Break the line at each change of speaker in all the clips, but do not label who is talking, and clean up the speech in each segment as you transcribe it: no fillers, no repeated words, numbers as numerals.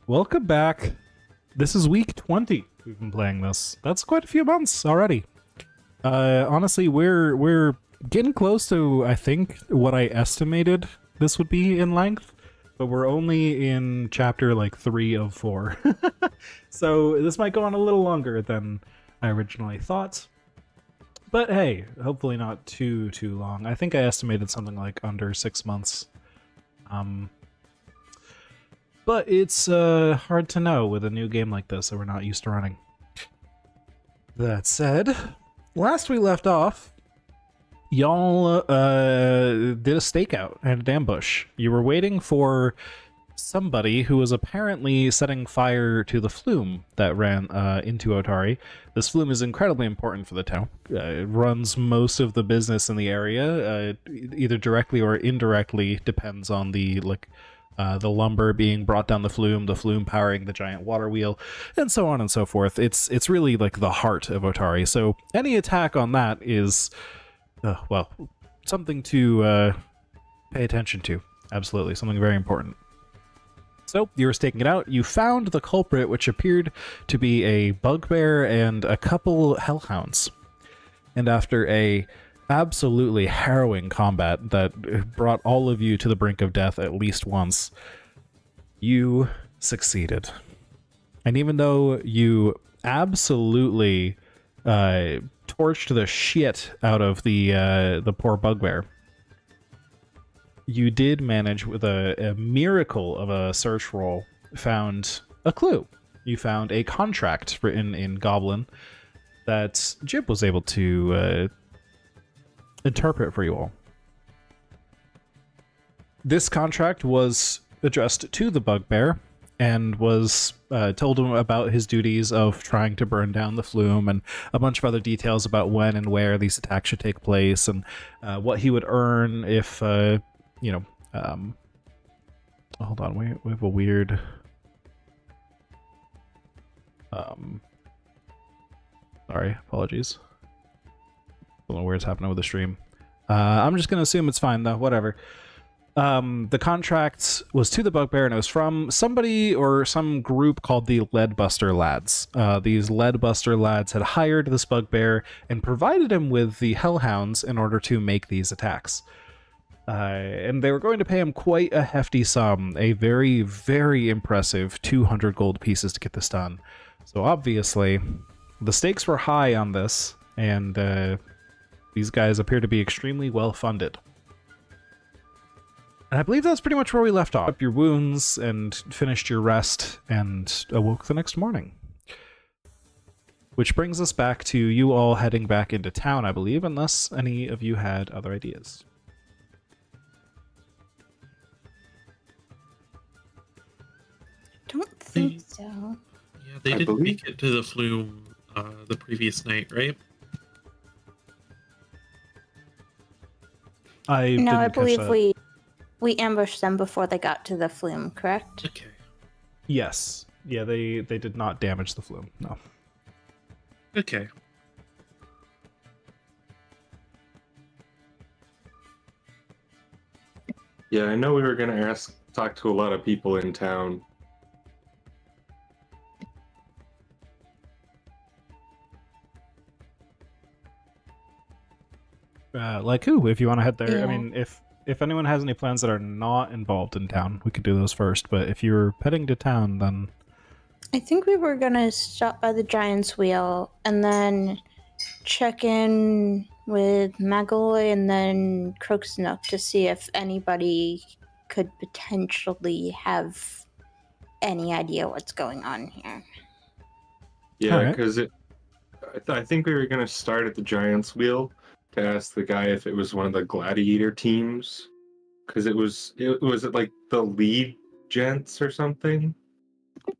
Welcome back. This is week 20. We've been playing this. That's quite a few months already. Honestly, we're getting close to, I think, what I estimated this would be in length, but we're only in chapter like 3 of 4. So this might go on a little longer than I originally thought. But hey, hopefully not too long. I think I estimated something like under 6 months. But it's hard to know with a new game like this that we're not used to running. That said, last we left off, y'all did a stakeout and an ambush. You were waiting for somebody who was apparently setting fire to the flume that ran into Otari. This flume is incredibly important for the town. It runs most of the business in the area, either directly or indirectly, depends on the lumber being brought down the flume powering the giant water wheel, and so on and so forth. It's really like the heart of Otari. So any attack on that is, well, something to pay attention to. Absolutely, something very important. So you were staking it out. You found the culprit, which appeared to be a bugbear and a couple hellhounds. And after a absolutely harrowing combat that brought all of you to the brink of death at least once, you succeeded. And even though you absolutely torched the shit out of the poor bugbear, you did manage, with a miracle of a search roll, found a clue. You found a contract written in Goblin that Jib was able to interpret for you all. This contract was addressed to the bugbear and was told him about his duties of trying to burn down the flume and a bunch of other details about when and where these attacks should take place and what he would earn if, hold on, we have a weird... sorry, apologies. Don't know where it's happening with the stream. I'm just going to assume it's fine, though. Whatever. The contract was to the bugbear, and it was from somebody or some group called the Leadbuster Lads. These Leadbuster Lads had hired this bugbear and provided him with the hellhounds in order to make these attacks. And they were going to pay him quite a hefty sum, a very, very impressive 200 gold pieces to get this done. So obviously, the stakes were high on this, and these guys appear to be extremely well funded. And I believe that's pretty much where we left off. Up your wounds and finished your rest and awoke the next morning. Which brings us back to you all heading back into town, I believe, unless any of you had other ideas.
Don't think so.
Yeah, they didn't make it to the flume the previous night, right?
I believe we ambushed them before they got to the flume, correct?
Okay.
Yes. Yeah, they did not damage the flume, no.
Okay.
Yeah, I know we were gonna talk to a lot of people in town.
Like who, if you want to head there.
Yeah.
I mean, if anyone has any plans that are not involved in town, we could do those first, but if you're heading to town, then...
I think we were gonna stop by the Giant's Wheel and then check in with Magaloy and then Crooksnook to see if anybody could potentially have any idea what's going on here.
Yeah, because I think we were gonna start at the Giant's Wheel to ask the guy if it was one of the gladiator teams, because it was like the lead gents or something.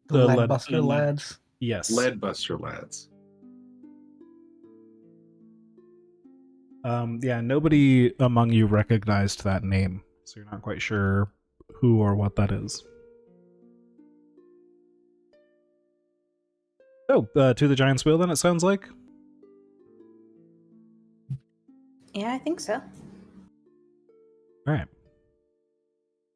The Leadbuster Lads.
Yes.
Leadbuster Lads.
Yeah, nobody among you recognized that name, so you're not quite sure who or what that is. Oh, to the Giant's Wheel then, it sounds like?
Yeah, I think so.
Alright.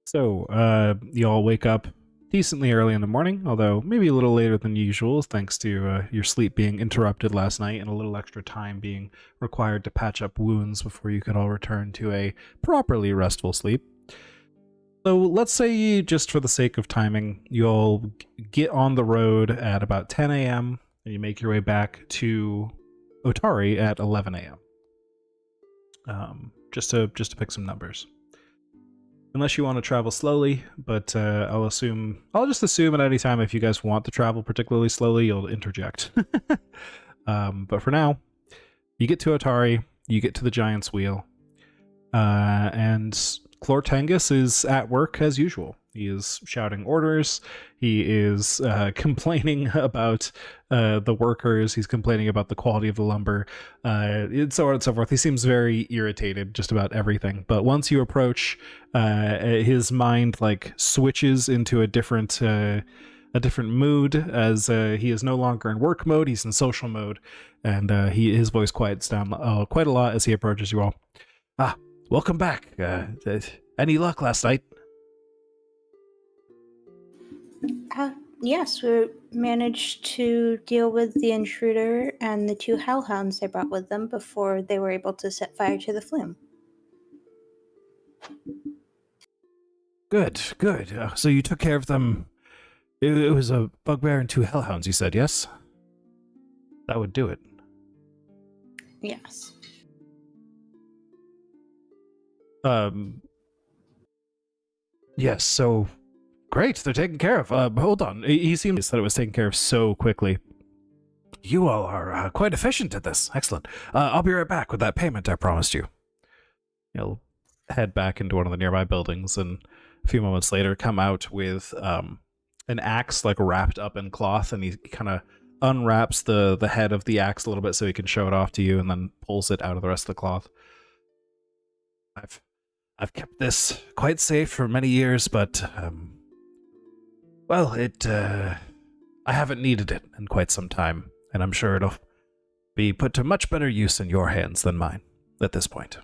So, you all wake up decently early in the morning, although maybe a little later than usual, thanks to your sleep being interrupted last night and a little extra time being required to patch up wounds before you could all return to a properly restful sleep. So let's say, just for the sake of timing, you'll get on the road at about 10 a.m. and you make your way back to Otari at 11 a.m. Just to pick some numbers. Unless you want to travel slowly, but I'll just assume at any time if you guys want to travel particularly slowly, you'll interject. But for now, you get to Otari, you get to the Giant's Wheel, and Clortangus is at work as usual. He is shouting orders. He is complaining about the workers. He's complaining about the quality of the lumber, and so on and so forth. He seems very irritated just about everything. But once you approach, his mind like switches into a different mood as he is no longer in work mode. He's in social mode, and his voice quiets down quite a lot as he approaches you all. Welcome back. Any luck last night?
Yes, we managed to deal with the intruder and the 2 hellhounds they brought with them before they were able to set fire to the flume.
Good. So you took care of them. It was a bugbear and 2 hellhounds, you said, yes? That would do it.
Yes.
Yes, so great, they're taken care of. Hold on, he seems that it was taken care of so quickly. You all are quite efficient at this. Excellent. I'll be right back with that payment I promised you. He'll head back into one of the nearby buildings, and a few moments later come out with an axe like wrapped up in cloth, and he kind of unwraps the head of the axe a little bit so he can show it off to you, and then pulls it out of the rest of the cloth. I've kept this quite safe for many years, but well, I haven't needed it in quite some time, and I'm sure it'll be put to much better use in your hands than mine at this point.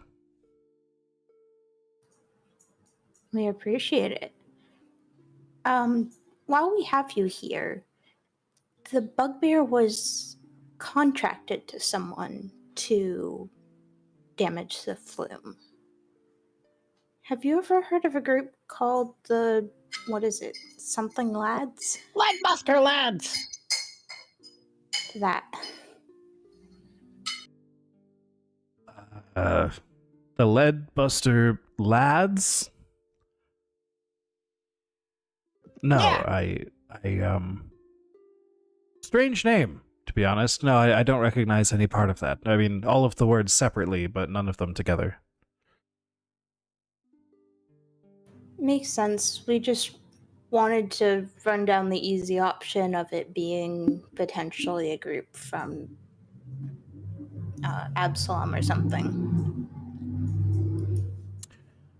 We appreciate it. While we have you here, the bugbear was contracted to someone to damage the flume. Have you ever heard of a group called the, what is it, something lads?
Leadbuster lads!
That.
The Leadbuster lads? No,
Yeah.
I strange name, to be honest. No, I don't recognize any part of that. I mean, all of the words separately, but none of them together.
Makes sense. We just wanted to run down the easy option of it being potentially a group from Absalom or something.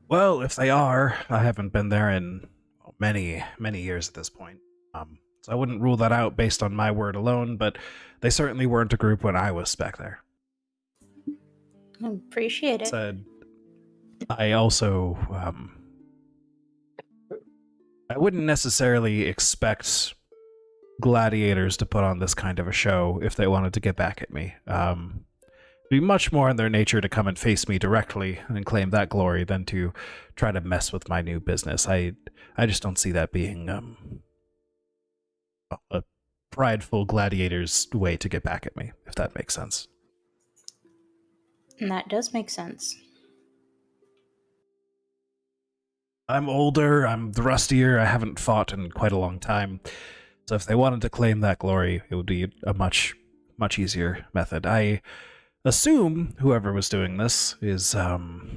Well, if they are, I haven't been there in many, many years at this point. So I wouldn't rule that out based on my word alone, but they certainly weren't a group when I was back there.
Appreciate it.
Said, I also, I wouldn't necessarily expect gladiators to put on this kind of a show if they wanted to get back at me. It'd be much more in their nature to come and face me directly and claim that glory than to try to mess with my new business. I just don't see that being a prideful gladiator's way to get back at me, if that makes sense.
And that does make sense.
I'm older, I'm rustier, I haven't fought in quite a long time. So if they wanted to claim that glory, it would be a much, much easier method. I assume whoever was doing this is, if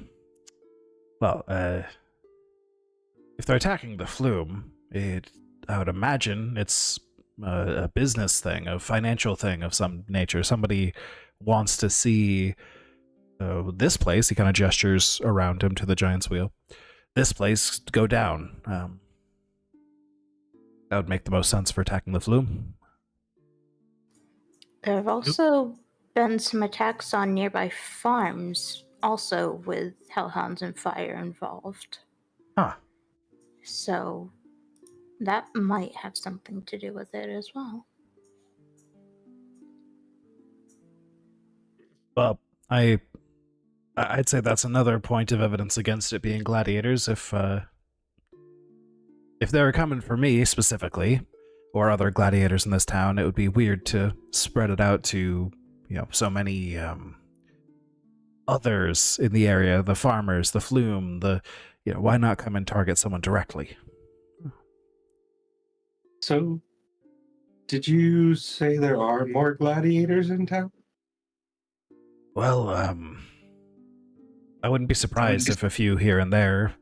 they're attacking the flume, I would imagine it's a business thing, a financial thing of some nature. Somebody wants to see this place, he kind of gestures around him to the Giant's Wheel, this place go down. That would make the most sense for attacking the flume.
There have also been some attacks on nearby farms, also with hellhounds and fire involved.
Huh.
So That might have something to do with it as well.
Well, I'd say that's another point of evidence against it being gladiators. If they were coming for me specifically, or other gladiators in this town, it would be weird to spread it out to, so many others in the area, the farmers, the flume, why not come and target someone directly?
So, did you say there are more gladiators in town?
Well, I wouldn't be surprised if a few here and there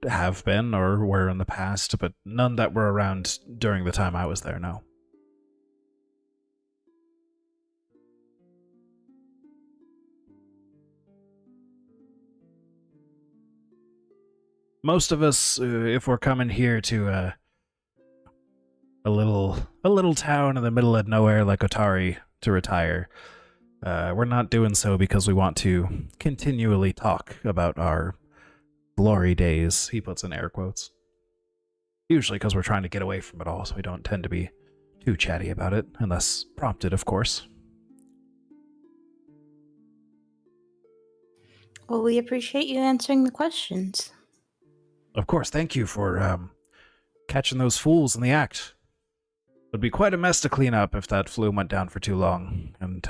have been or were in the past, but none that were around during the time I was there, no. Most of us, if we're coming here to a little town in the middle of nowhere like Otari to retire, we're not doing so because we want to continually talk about our glory days, he puts in air quotes. Usually because we're trying to get away from it all, so we don't tend to be too chatty about it, unless prompted, of course.
Well, we appreciate you answering the questions.
Of course, thank you for catching those fools in the act. It would be quite a mess to clean up if that flume went down for too long, and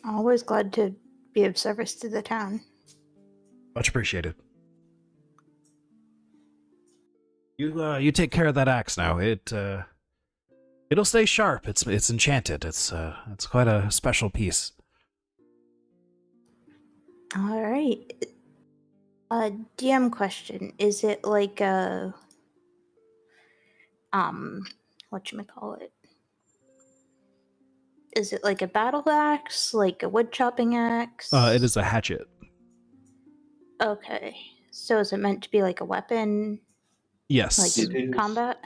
Always glad to be of service to the town.
much appreciated. You take care of that axe now. It'll stay sharp. It's enchanted. It's quite a special piece.
All right. DM question: is it like a whatchamacallit? Is it like a battle axe, like a wood chopping axe?
It is a hatchet.
Okay. So is it meant to be like a weapon?
Yes.
Like in combat?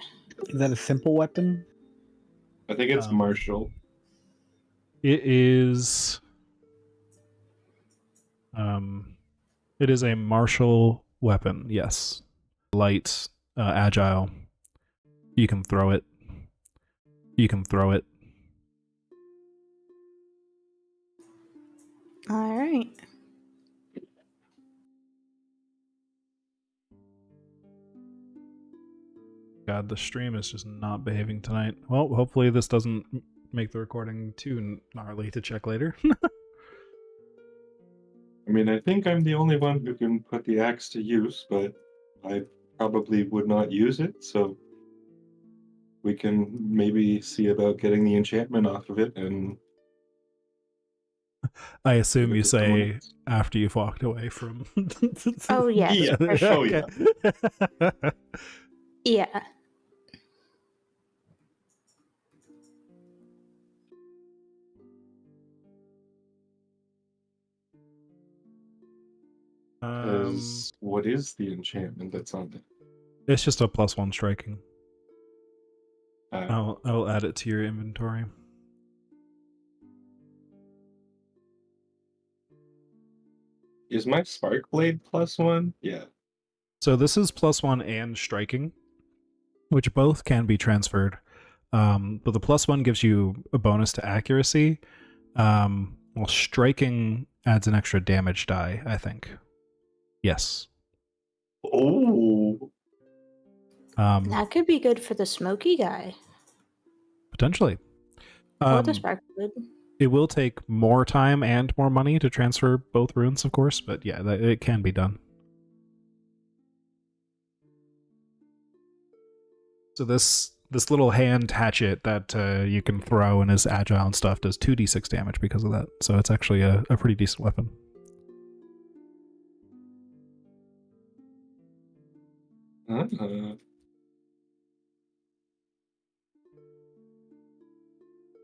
Is that a simple weapon?
I think it's martial.
It is. It is a martial weapon. Yes. Light, agile. You can throw it.
All right.
God, the stream is just not behaving tonight. Well, hopefully this doesn't make the recording too gnarly to check later.
I mean, I think I'm the only one who can put the axe to use, but I probably would not use it, so we can maybe see about getting the enchantment off of it. And
I assume you say after you've walked away from.
Oh yes,
yeah.
for sure.
Oh yeah.
Yeah.
What is the enchantment that's on it?
It's just a +1 striking. I'll add it to your inventory.
Is my spark blade +1? Yeah.
So this is +1 and striking, which both can be transferred. But the +1 gives you a bonus to accuracy, while striking adds an extra damage die, I think. Yes.
Oh.
That could be good for the smoky guy.
Potentially.
Or the spark wood.
It will take more time and more money to transfer both runes, of course, but yeah, it can be done. So this little hand hatchet that you can throw and is agile and stuff does 2d6 damage because of that. So it's actually a pretty decent weapon.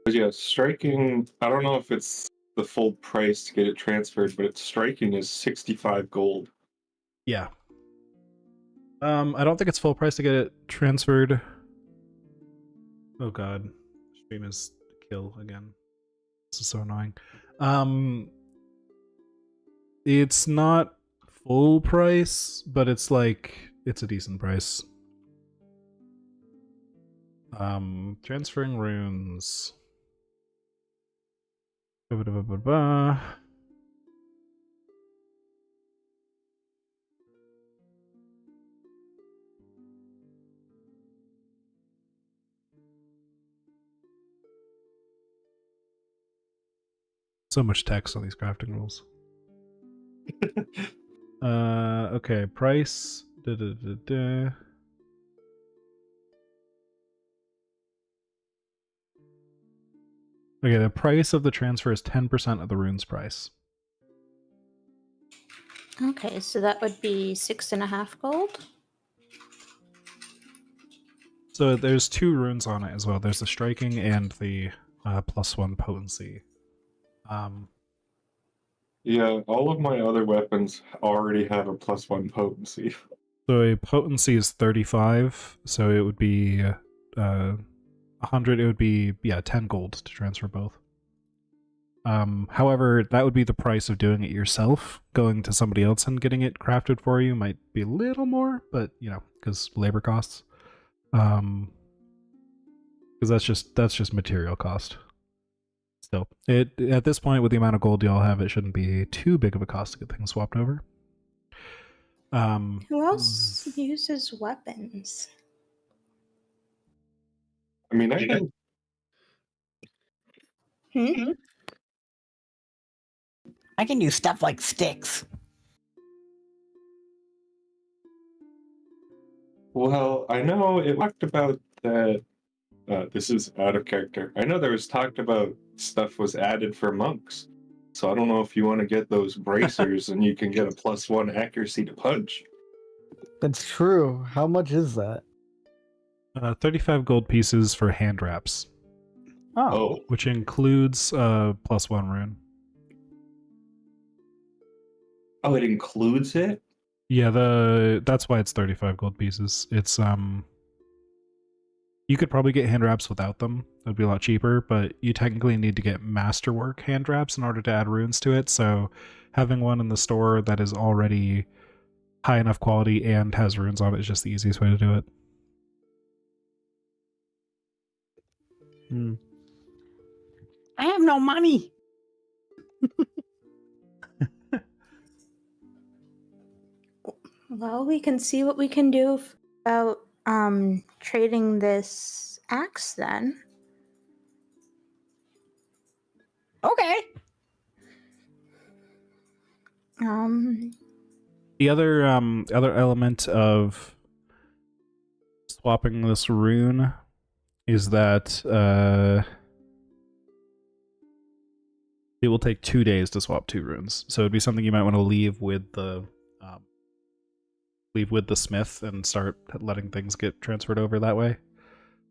But yeah, striking, I don't know if it's the full price to get it transferred, but striking is 65 gold.
Yeah. I don't think it's full price to get it transferred. Oh god. Stream is kill again. This is so annoying. It's not full price, but it's a decent price. Transferring runes. Ba-ba-da-ba-ba-ba. So much text on these crafting rules. Okay, price. Da-da-da-da. Okay, the price of the transfer is 10% of the rune's price.
Okay, so that would be 6.5 gold.
So there's 2 runes on it as well. There's the striking and the +1 potency.
Yeah, all of my other weapons already have a +1 potency.
So a potency is 35, so it would be 100, it would be, 10 gold to transfer both. However, that would be the price of doing it yourself. Going to somebody else and getting it crafted for you might be a little more, but, because labor costs. Because that's just material cost. Still, at this point, with the amount of gold y'all have, it shouldn't be too big of a cost to get things swapped over.
Who else uses weapons?
I mean, I can.
I can do stuff like sticks.
Well, I know it talked about that. This is out of character. I know there was talked about stuff was added for monks. So I don't know if you want to get those bracers and you can get a +1 accuracy to punch.
That's true. How much is that?
35 gold pieces for hand wraps.
Oh.
Which includes +1 rune.
Oh, it includes it?
Yeah, that's why it's 35 gold pieces. It's you could probably get hand wraps without them. That'd be a lot cheaper, but you technically need to get masterwork hand wraps in order to add runes to it. So having one in the store that is already high enough quality and has runes on it is just the easiest way to do it.
I have no money.
Well, we can see what we can do about trading this axe then.
Okay.
The other element of swapping this rune is that it will take 2 days to swap 2 runes. So it'd be something you might want to leave with the smith and start letting things get transferred over that way.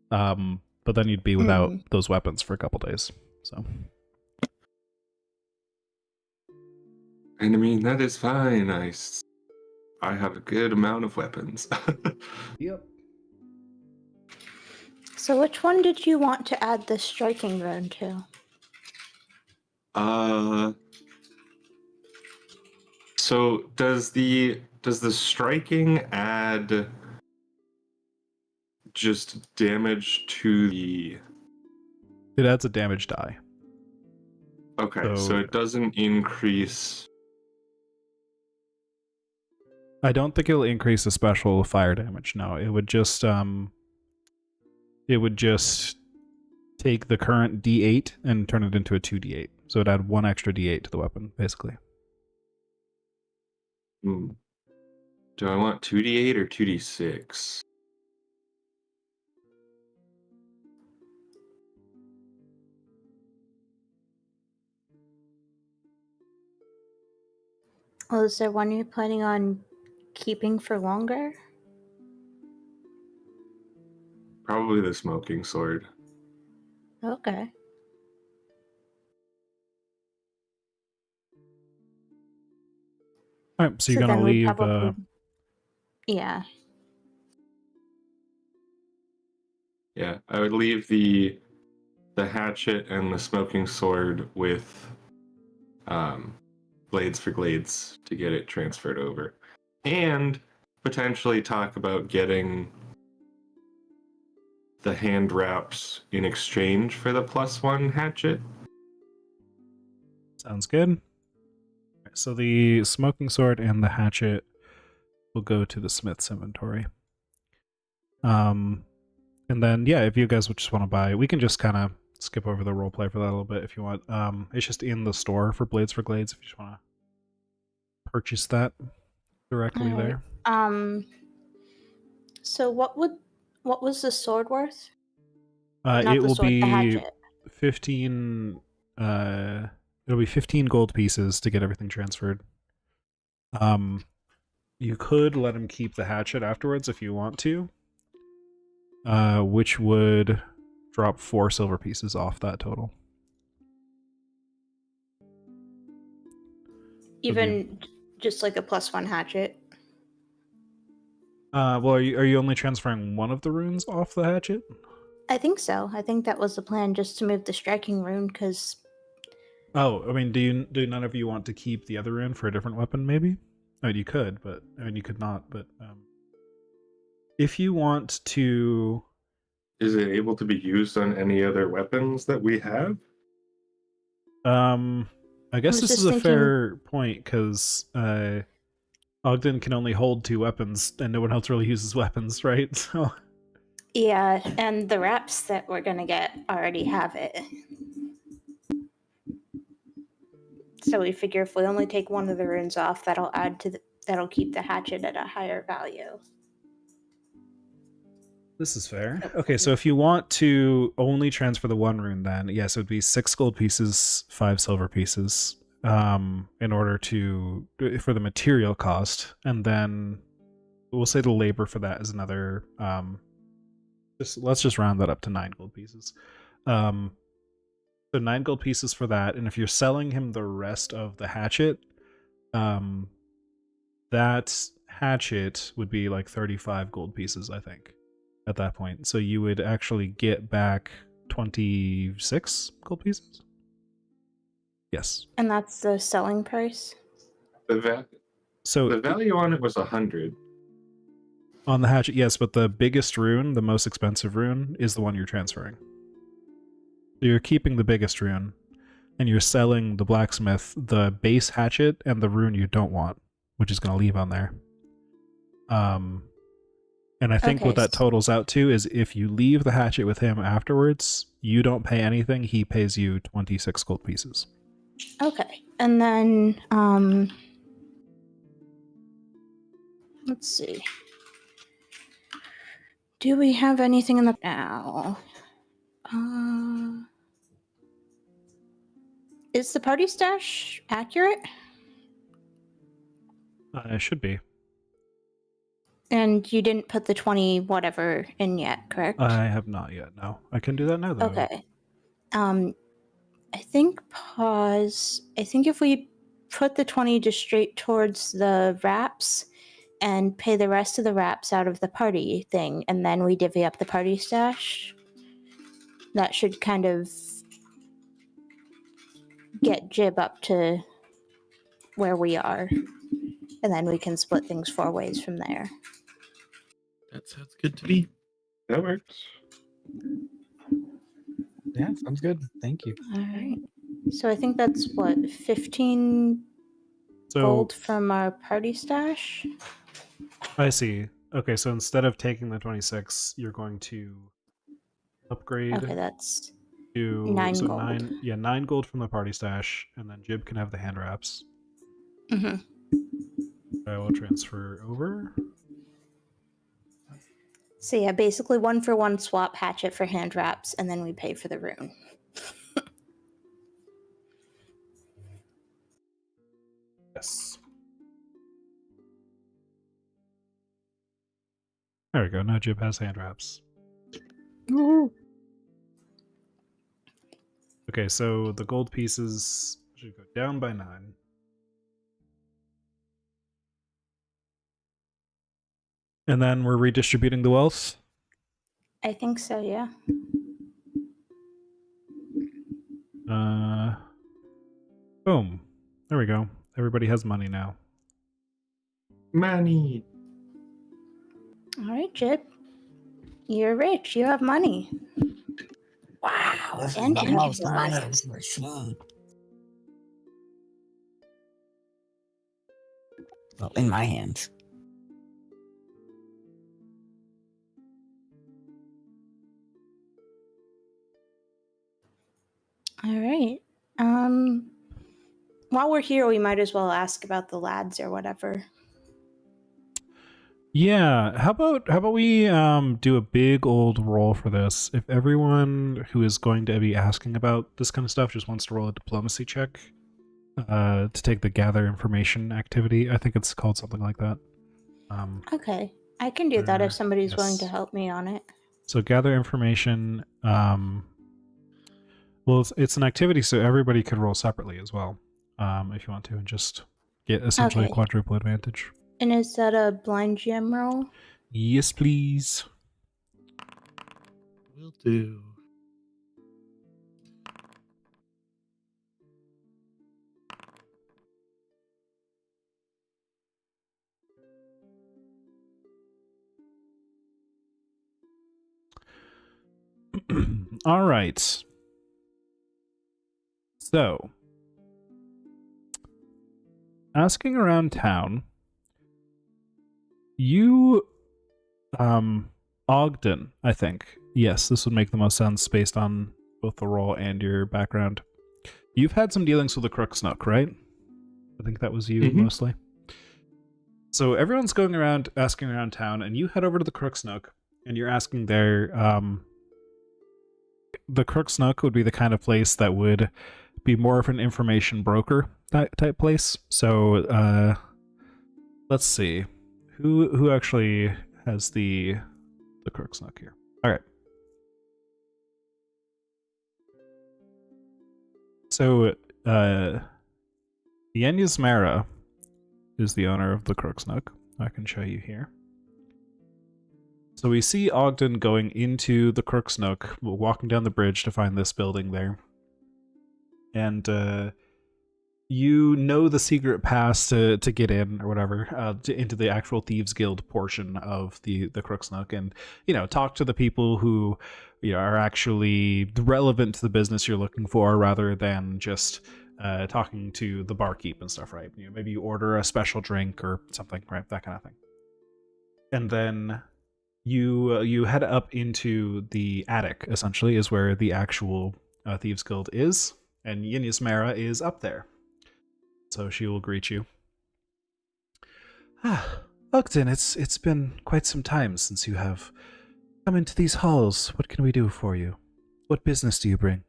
But then you'd be without those weapons for a couple days. So.
And I mean, that is fine. I have a good amount of weapons.
Yep.
So which one did you want to add the striking rune to?
So does the striking add just damage to the...
It adds a damage die.
Okay, so it doesn't increase...
I don't think it'll increase the special fire damage. No, it would just take the current D8 and turn it into a 2D8. So it'd add 1 extra D8 to the weapon, basically.
Do I want 2D8 or 2D6?
Well, is there one you're planning on keeping for longer?
Probably the smoking sword.
Okay.
All right, so you're gonna
then we'd
leave.
probably... Yeah.
Yeah, I would leave the hatchet and the smoking sword with blades for glades to get it transferred over, and potentially talk about getting the hand wraps in exchange for the +1 hatchet.
Sounds good. So the smoking sword and the hatchet will go to the smith's inventory. And then, yeah, if you guys would just want to buy, we can just kind of skip over the roleplay for that a little bit if you want. It's just in the store for Blades for Glades if you just want to purchase that directly
Alright.
there.
So what was the sword worth?
It
the
will
sword, the
be
hatchet.
15. It'll be 15 gold pieces to get everything transferred. You could let him keep the hatchet afterwards if you want to. Which would drop 4 silver pieces off that total.
Even just like a +1 hatchet.
Well, are you only transferring one of the runes off the hatchet?
I think so. I think that was the plan, just to move the striking rune, because...
Oh, I mean, do none of you want to keep the other rune for a different weapon, maybe? I mean, you could, but... I mean, you could not, but... if you want to...
Is it able to be used on any other weapons that we have?
I guess this is a fair point, because Ogden can only hold 2 weapons, and no one else really uses weapons, right? So...
Yeah, and the wraps that we're gonna get already have it. So we figure if we only take one of the runes off, that'll that'll keep the hatchet at a higher value.
This is fair. Okay, so if you want to only transfer the 1 rune, then yes, it would be 6 gold pieces, 5 silver pieces, in order to for the material cost, and then we'll say the labor for that is another. Let's just round that up to 9 gold pieces. So 9 gold pieces for that, and if you're selling him the rest of the hatchet, that hatchet would be like 35 gold pieces, I think, at that point. So you would actually get back 26 gold pieces? Yes.
And that's the selling price?
So
the value on it was 100.
On the hatchet, yes, but the biggest rune, the most expensive rune, is the one you're transferring. So you're keeping the biggest rune, and you're selling the blacksmith the base hatchet and the rune you don't want, which is going to leave on there. And I think what that totals out to is if you leave the hatchet with him afterwards, you don't pay anything, he pays you 26 gold pieces.
Okay. And then, let's see. Do we have anything in the... now? Is the party stash accurate?
It should be.
And you didn't put the 20 whatever in yet, correct?
I have not yet, no. I can do that now, though.
Okay. I think if we put the 20 just straight towards the wraps and pay the rest of the wraps out of the party thing, and then we divvy up the party stash, that should kind of get Jib up to where we are. And then we can split things 4 ways from there.
That sounds good to me.
That works.
Yeah, sounds good. Thank you.
All right. So I think that's what, 15 gold from our party stash?
I see. Okay, so instead of taking the 26, you're going to upgrade.
Okay, that's
to
9 gold.
9 gold from the party stash, and then Jib can have the hand wraps.
Mm-hmm.
I will transfer over.
So yeah, basically 1-for-1 swap hatchet for hand wraps, and then we pay for the rune.
Yes. There we go. Now Jib has hand wraps.
Woo-hoo.
Okay, so the gold pieces should go down by 9. And then we're redistributing the wealth?
I think so, yeah.
Boom. There we go. Everybody has money now.
Money.
All right, Jib. You're rich. You have money.
Wow, this
And
is
you
the
have
most money
blood.
I've ever seen. Well, in my hands.
All right. While we're here, we might as well ask about the lads or whatever.
Yeah, how about we do a big old roll for this? If everyone who is going to be asking about this kind of stuff just wants to roll a diplomacy check to take the gather information activity, I think it's called something like that.
Okay, I can do that if somebody's willing to
yes.
help me on it.
So gather information. Well, it's an activity, so everybody could roll separately as well, if you want to, and just get essentially a
Okay.
quadruple advantage.
And is that a blind GM roll?
Yes, please.
Will do.
All right. So, asking around town, you, Ogden, I think. Yes, this would make the most sense based on both the role and your background. You've had some dealings with the Crook Snook, right? I think that was you mostly. So everyone's going around asking around town, and you head over to the Crook Snook, and you're asking there. The Crook Snook would be the kind of place that would be more of an information broker type place. So let's see, who actually has the Crook Snook here. All right. So Yenyas Mara is the owner of the Crook Snook. I can show you here. So we see Ogden going into the Crook Snook, walking down the bridge to find this building there. And you know the secret pass to get in, or whatever, into the actual Thieves Guild portion of the Crook Snook, and, you know, talk to the people who, you know, are actually relevant to the business you're looking for, rather than just talking to the barkeep and stuff, right? You know, maybe you order a special drink or something, right? That kind of thing. And then you head up into the attic, essentially, is where the actual Thieves Guild is, and Yenyas Mara is up there. So she will greet you. Ah, Ogden, it's been quite some time since you have come into these halls. What can we do for you? What business do you bring?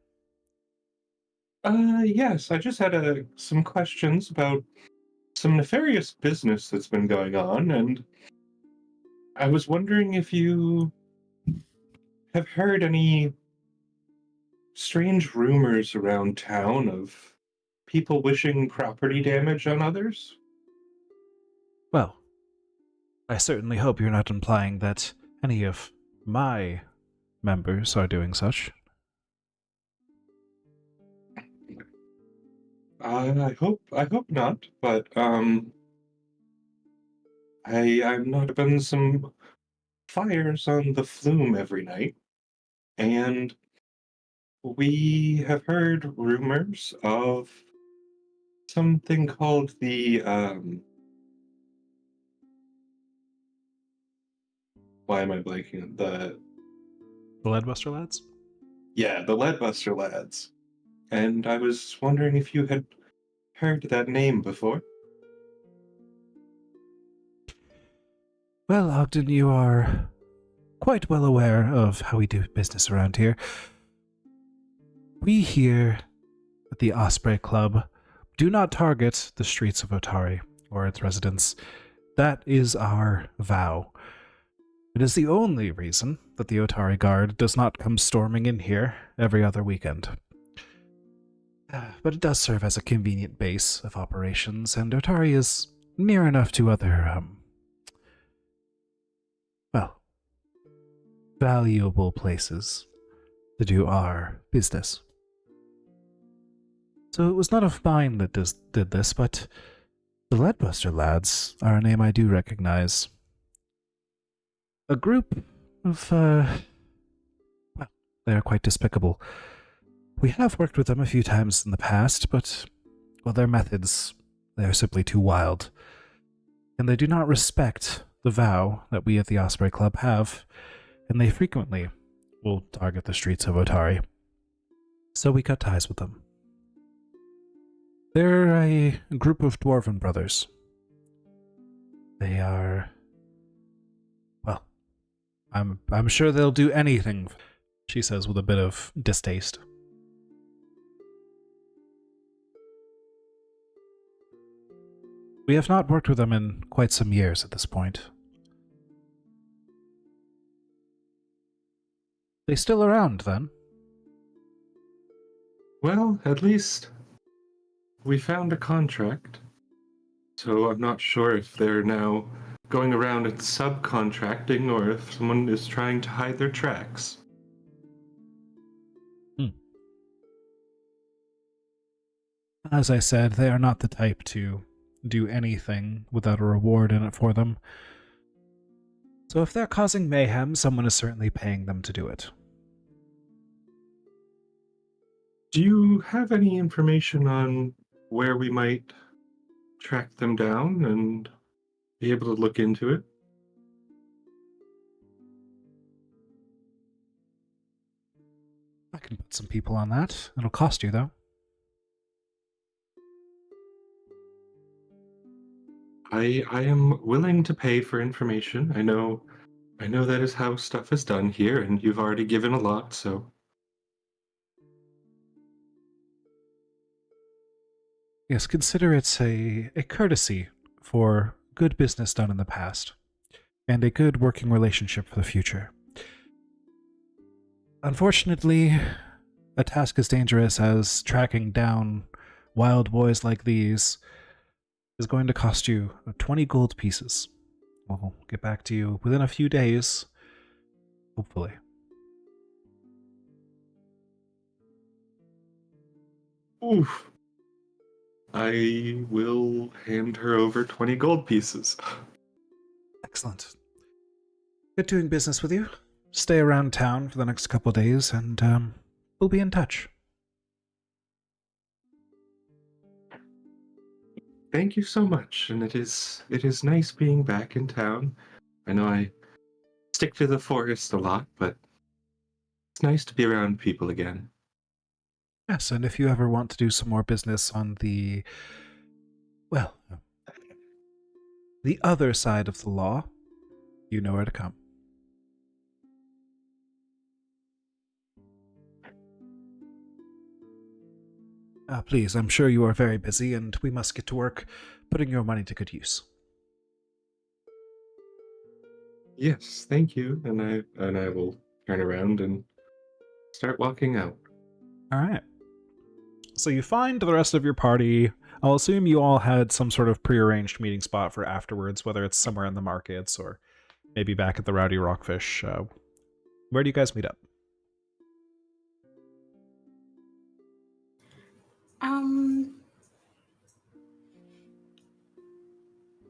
Yes, I just had some questions about some nefarious business that's been going on, and I was wondering if you have heard any strange rumors around town of people wishing property damage on others?
Well, I certainly hope you're not implying that any of my members are doing such.
I hope not, but I've not been some fires on the flume every night, and we have heard rumors of something called the why am I blanking? The
Leadbuster lads?
the Leadbuster lads. And I was wondering if you had heard that name before.
Well, Ogden, you are quite well aware of how we do business around here. We here at the Osprey Club do not target the streets of Otari or its residents. That is our vow. It is the only reason that the Otari Guard does not come storming in here every other weekend. But it does serve as a convenient base of operations, and Otari is near enough to other, valuable places to do our business. So it was none of mine that did this, but the Leadbuster lads are a name I do recognize. A group of, well, they are quite despicable. We have worked with them a few times in the past, but, well, their methods, they are simply too wild. And they do not respect the vow that we at the Osprey Club have, and they frequently will target the streets of Otari. So we cut ties with them. They're a group of dwarven brothers. They are... well, I'm sure they'll do anything, she says with a bit of distaste. We have not worked with them in quite some years at this point. They still around, then?
Well, at least we found a contract. So I'm not sure if they're now going around and subcontracting or if someone is trying to hide their tracks.
As I said, they are not the type to do anything without a reward in it for them. So if they're causing mayhem, someone is certainly paying them to do it.
Do you have any information on where we might track them down and be able to look into it?
I can put some people on that. It'll cost you, though.
I am willing to pay for information. I know that is how stuff is done here, and you've already given a lot, so.
Yes, consider it a courtesy for good business done in the past, and a good working relationship for the future. Unfortunately, a task as dangerous as tracking down wild boys like these is going to cost you 20 gold pieces. We'll get back to you within a few days, hopefully.
Oof. I will hand her over 20 gold pieces.
Excellent. Good doing business with you. Stay around town for the next couple of days, and we'll be in touch.
Thank you so much, and it is nice being back in town. I know I stick to the forest a lot, but it's nice to be around people again.
Yes, and if you ever want to do some more business on the, well, the other side of the law, you know where to come. Please, I'm sure you are very busy, and we must get to work putting your money to good use.
Yes, thank you, and I will turn around and start walking out.
All right. So you find the rest of your party. I'll assume you all had some sort of prearranged meeting spot for afterwards, whether it's somewhere in the markets or maybe back at the Rowdy Rockfish. Where do you guys meet up?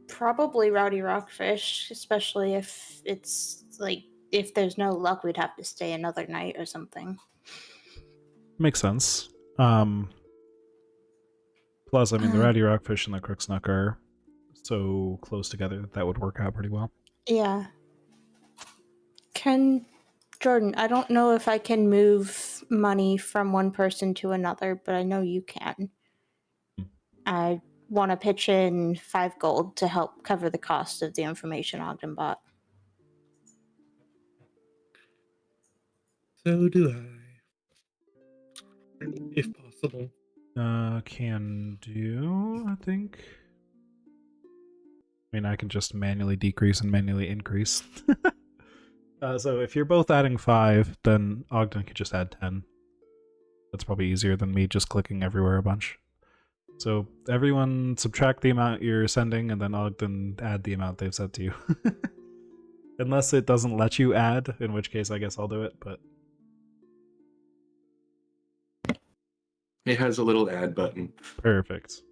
Probably Rowdy Rockfish, especially if it's like if there's no luck, we'd have to stay another night or something.
Makes sense. Plus, I mean, the Rowdy Rockfish and the Crooksnook are so close together that would work out pretty well.
Yeah. Jordan, I don't know if I can move money from one person to another, but I know you can. I want to pitch in 5 gold to help cover the cost of the information Ogden bought.
So do I. If possible.
Can do, I think. I mean, I can just manually decrease and manually increase. So if you're both adding 5, then Ogden could just add 10. That's probably easier than me just clicking everywhere a bunch. So everyone subtract the amount you're sending, and then Ogden add the amount they've sent to you. Unless it doesn't let you add, in which case I guess I'll do it, but...
It has a little add button.
Perfect.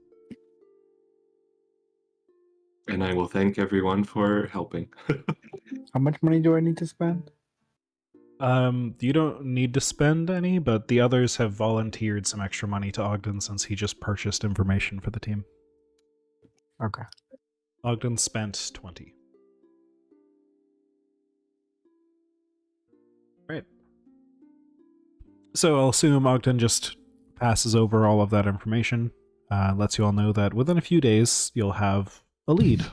And I will thank everyone for helping.
How much money do I need to spend?
You don't need to spend any, but the others have volunteered some extra money to Ogden since he just purchased information for the team.
Okay.
Ogden spent 20. Right. So I'll assume Ogden just passes over all of that information, lets you all know that within a few days you'll have a lead.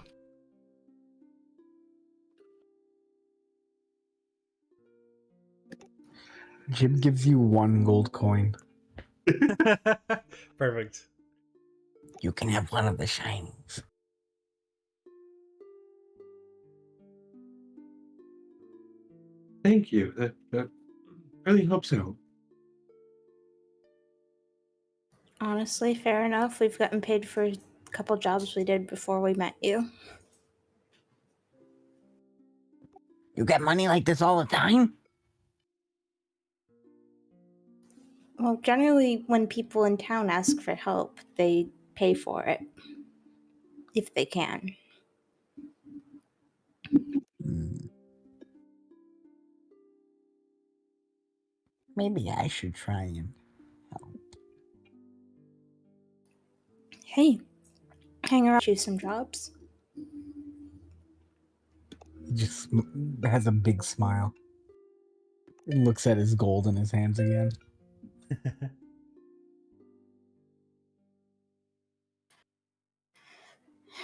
Jib gives you 1 gold coin.
Perfect.
You can have one of the shinings.
Thank you. That really helps out.
Honestly, fair enough. We've gotten paid for a couple jobs we did before we met you.
You get money like this all the time?
Well, generally, when people in town ask for help, they pay for it. If they can.
Maybe I should try and help.
Hey, hang around, choose some jobs.
He just has a big smile. He looks at his gold in his hands again.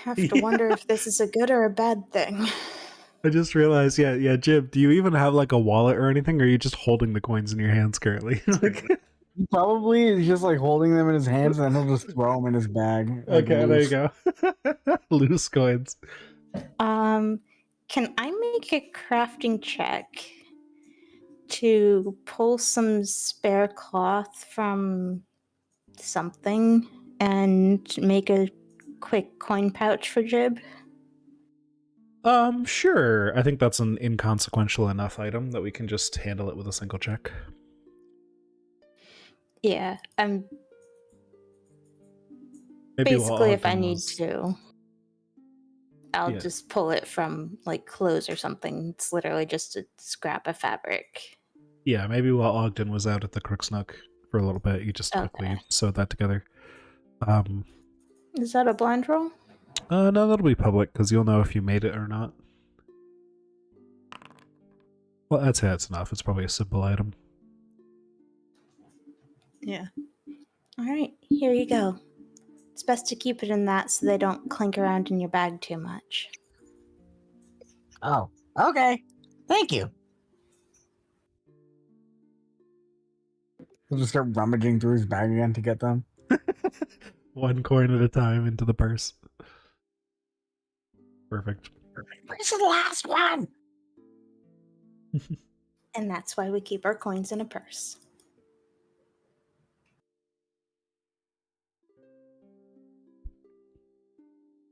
Have to wonder if this is a good or a bad thing.
I just realized, yeah, Jib, do you even have like a wallet or anything, or are you just holding the coins in your hands currently?
Probably he's just like holding them in his hands and he'll just throw them in his bag. Like
Okay, there you
loose.
go. Loose coins.
Can I make a crafting check to pull some spare cloth from something and make a quick coin pouch for Jib?
Sure. I think that's an inconsequential enough item that we can just handle it with a single check.
Yeah, I'm
Maybe
basically
while
if I
Ogden
need
was-
to, I'll
Yeah.
just pull it from like clothes or something. It's literally just a scrap of fabric.
Yeah, maybe while Ogden was out at the Crook's Nook for a little bit, you just quickly
Okay.
sewed that together.
Is that a blind roll?
No, that'll be public because you'll know if you made it or not. Well, I'd say that's enough. It's probably a simple item.
Yeah. All right, here you go. It's best to keep it in that so they don't clink around in your bag too much.
Oh, okay. Thank you.
He'll just start rummaging through his bag again to get them.
One coin at a time into the purse. Perfect.
Where's the last one?
And that's why we keep our coins in a purse.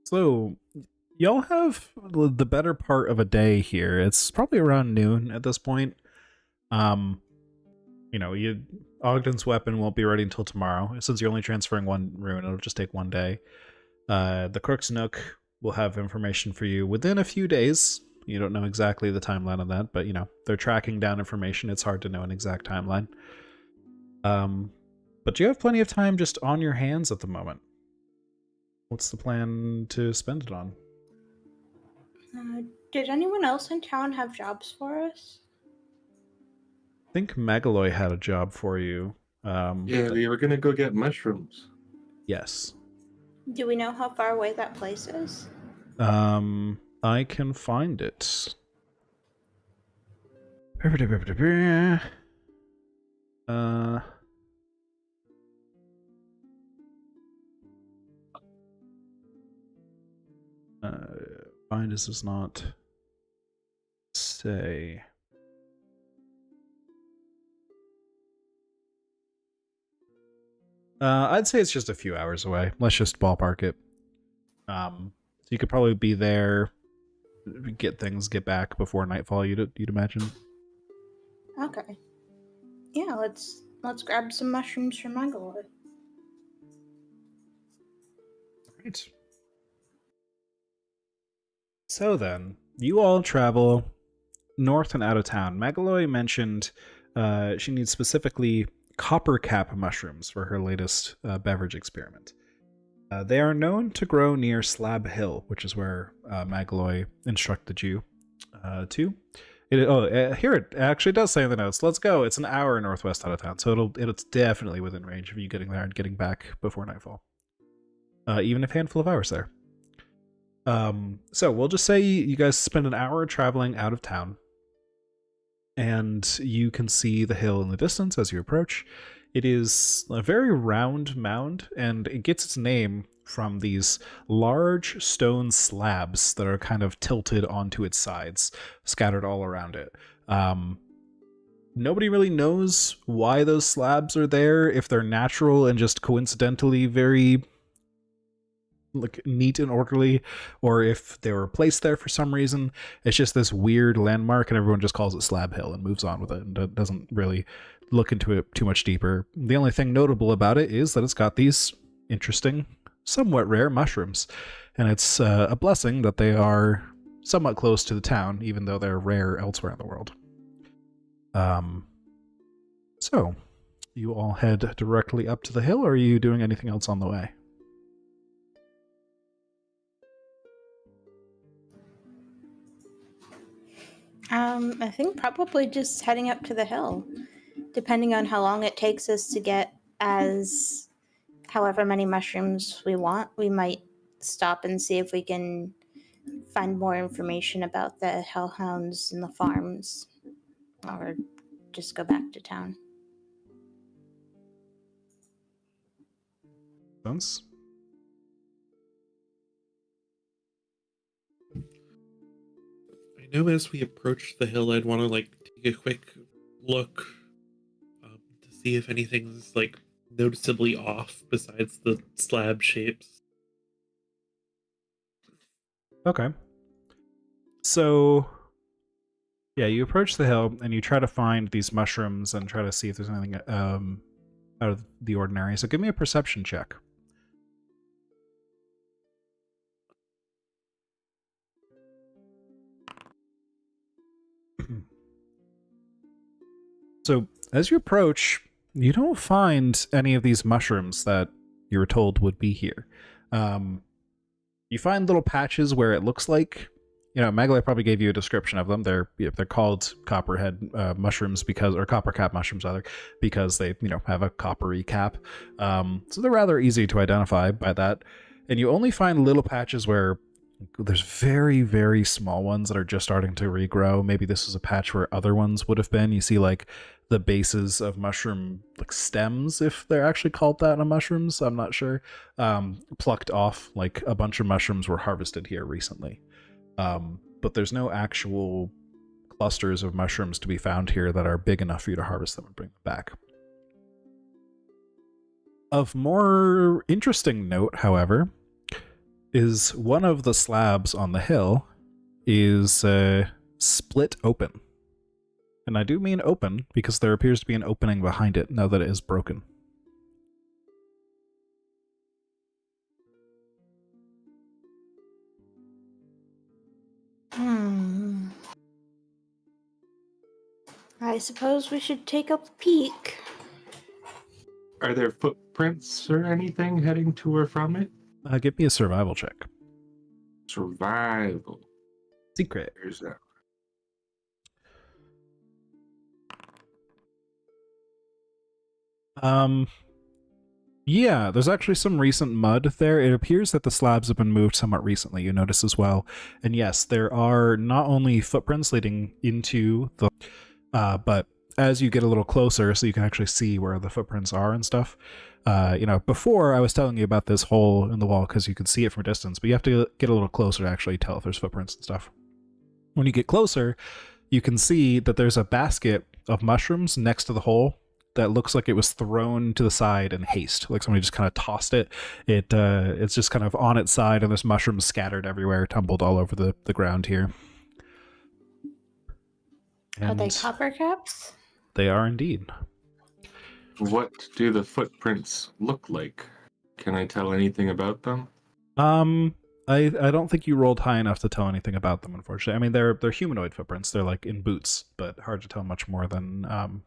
So, y'all have the better part of a day here. It's probably around noon at this point. Ogden's weapon won't be ready until tomorrow. Since you're only transferring 1 rune, it'll just take 1 day. The Crook's Nook will have information for you within a few days. You don't know exactly the timeline on that, but they're tracking down information. It's hard to know an exact timeline. But you have plenty of time just on your hands at the moment. What's the plan to spend it on?
Did anyone else in town have jobs for us?
I think Megaloy had a job for you.
Yeah, we were gonna go get mushrooms.
Yes.
Do we know how far away that place is?
I can find it. Find does not say. I'd say it's just a few hours away. Let's just ballpark it. So you could probably be there, get back before nightfall. You'd imagine.
Okay. Yeah, let's grab some mushrooms from Mangaloy.
Right. So then, you all travel north and out of town. Magaloy mentioned she needs specifically copper cap mushrooms for her latest beverage experiment. They are known to grow near Slab Hill, which is where Magaloy instructed you to. Here it actually does say in the notes. Let's go. It's an hour northwest out of town, so it's definitely within range of you getting there and getting back before nightfall. Even a handful of hours there. So we'll just say you guys spend an hour traveling out of town, and you can see the hill in the distance as you approach. It is a very round mound, and it gets its name from these large stone slabs that are kind of tilted onto its sides, scattered all around it. Nobody really knows why those slabs are there, if they're natural and just coincidentally very neat and orderly, or if they were placed there for some reason. It's just this weird landmark, and everyone just calls it Slab Hill and moves on with it and doesn't really look into it too much deeper. The only thing notable about it is that it's got these interesting, somewhat rare mushrooms, and it's a blessing that they are somewhat close to the town, even though they're rare elsewhere in the world. So you all head directly up to the hill, or are you doing anything else on the way?
I think probably just heading up to the hill. Depending on how long it takes us to get as however many mushrooms we want, we might stop and see if we can find more information about the hellhounds and the farms, or just go back to town.
Sense?
I know as we approach the hill, I'd want to take a quick look to see if anything's noticeably off besides the slab shapes.
Okay. So, yeah, you approach the hill and you try to find these mushrooms and try to see if there's anything out of the ordinary. So give me a perception check. So as you approach, you don't find any of these mushrooms that you were told would be here. You find little patches where it looks like, Magaloy probably gave you a description of them. They're called copperhead mushrooms or copper cap mushrooms rather, because they have a coppery cap. So they're rather easy to identify by that. And you only find little patches where there's very, very small ones that are just starting to regrow. Maybe this is a patch where other ones would have been. You see the bases of mushroom stems, if they're actually called that in mushrooms, I'm not sure, plucked off. A bunch of mushrooms were harvested here recently. But there's no actual clusters of mushrooms to be found here that are big enough for you to harvest them and bring them back. Of more interesting note, however, is one of the slabs on the hill is split open. And I do mean open because there appears to be an opening behind it now that it is broken.
I suppose we should take a peek.
Are there footprints or anything heading to or from it?
Give me a survival check.
Survival.
Secret.
Here's that.
Yeah, there's actually some recent mud there. It appears that the slabs have been moved somewhat recently, you notice as well. And yes, there are not only footprints leading into the but as you get a little closer, so you can actually see where the footprints are and stuff. Before I was telling you about this hole in the wall because you could see it from a distance, but you have to get a little closer to actually tell if there's footprints and stuff. When you get closer, you can see that there's a basket of mushrooms next to the hole that looks like it was thrown to the side in haste, like somebody just kind of tossed it. It's just kind of on its side, and there's mushrooms scattered everywhere, tumbled all over the ground here. And
are they copper caps?
They are indeed.
What do the footprints look like? Can I tell anything about them?
I don't think you rolled high enough to tell anything about them, unfortunately. I mean, they're humanoid footprints. They're like in boots, but hard to tell much more than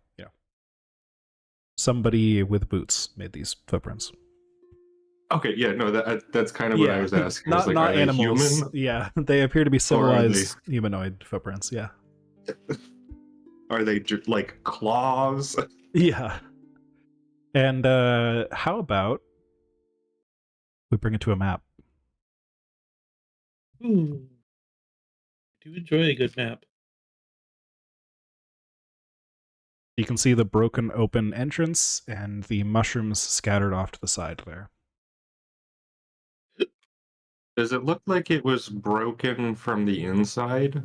somebody with boots made these footprints.
Okay, yeah, no, that's kind of what I
Yeah,
was asking. Is
not
like, are they
animals.
human
Yeah, they appear to be
or are they
civilized humanoid footprints. Yeah,
like claws?
yeah. And how about we bring it to a map?
Ooh, I do enjoy a good map.
You can see the broken open entrance and the mushrooms scattered off to the side there.
Does it look like it was broken from the inside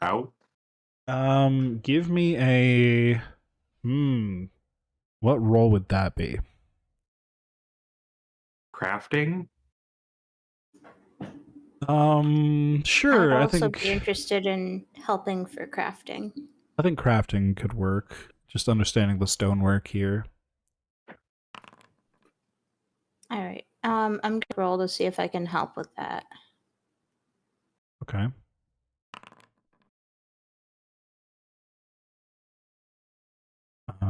out?
Give me a what role would that be?
Crafting?
Sure.
I'd
I
also
think
be interested in helping for crafting.
crafting could work. Just understanding the stonework here.
All right. I'm gonna roll to see if I can help with that.
Okay.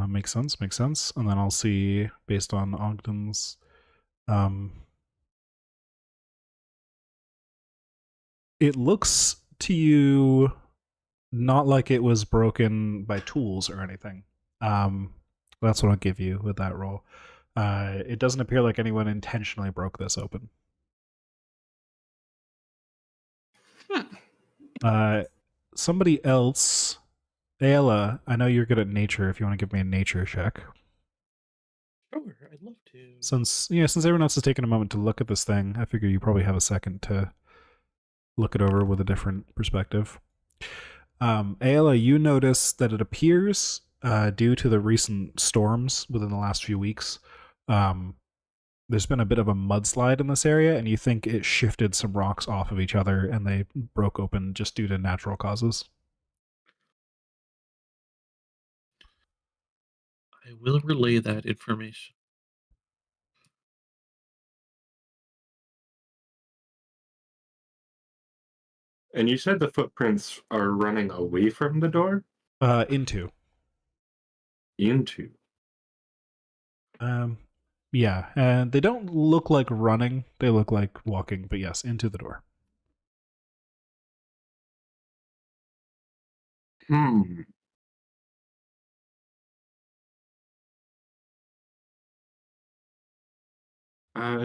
Makes sense. Makes sense. And then I'll see based on Ogden's. It looks to you not like it was broken by tools or anything. That's what I'll give you with that roll. It doesn't appear like anyone intentionally broke this open. Somebody else, Ayla, I know you're good at nature. If you want to give me a nature check,
Sure, I'd love to.
since everyone else has taken a moment to look at this thing, I figure you probably have a second to look it over with a different perspective. Ayla, you notice that it appears, due to the recent storms within the last few weeks, there's been a bit of a mudslide in this area, and you think it shifted some rocks off of each other and they broke open just due to natural causes.
I will relay that information.
And you said the footprints are running away from the door?
Into.
Into.
Yeah, and they don't look like running. They look like walking, but yes, into the door.
Hmm.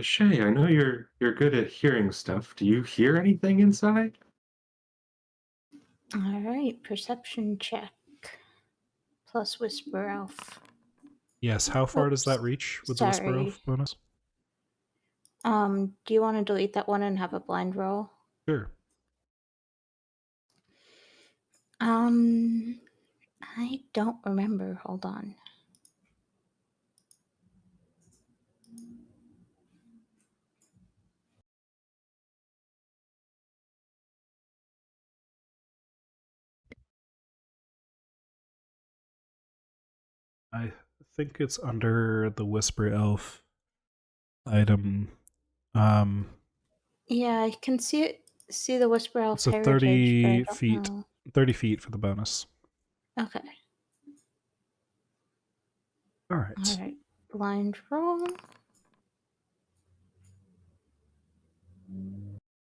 Shay, I know you're good at hearing stuff. Do you hear anything inside?
All right. Perception check plus Whisper Elf.
Yes, how far does
Oops.
that reach with the Whisper
Sorry.
Elf bonus?
Do you want to delete that one and have a blind roll?
Sure.
I don't remember. Hold on.
I think it's under the Whisper Elf item.
Yeah, I can see it. See the Whisper Elf
It's a
heritage,
30
but I don't
feet.
know.
30 feet for the bonus.
Okay.
All right.
All right. Blind roll.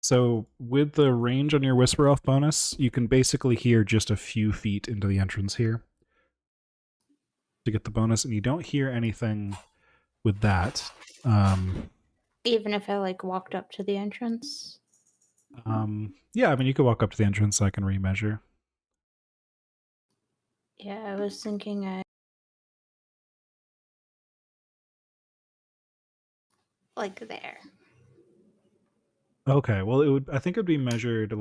So with the range on your Whisper Elf bonus, you can basically hear just a few feet into the entrance here to get the bonus, and you don't hear anything with that.
Even if I walked up to the entrance.
Yeah, I mean, you could walk up to the entrance. I can remeasure.
Yeah, I was thinking there.
Okay, well, it would. I think it would be measured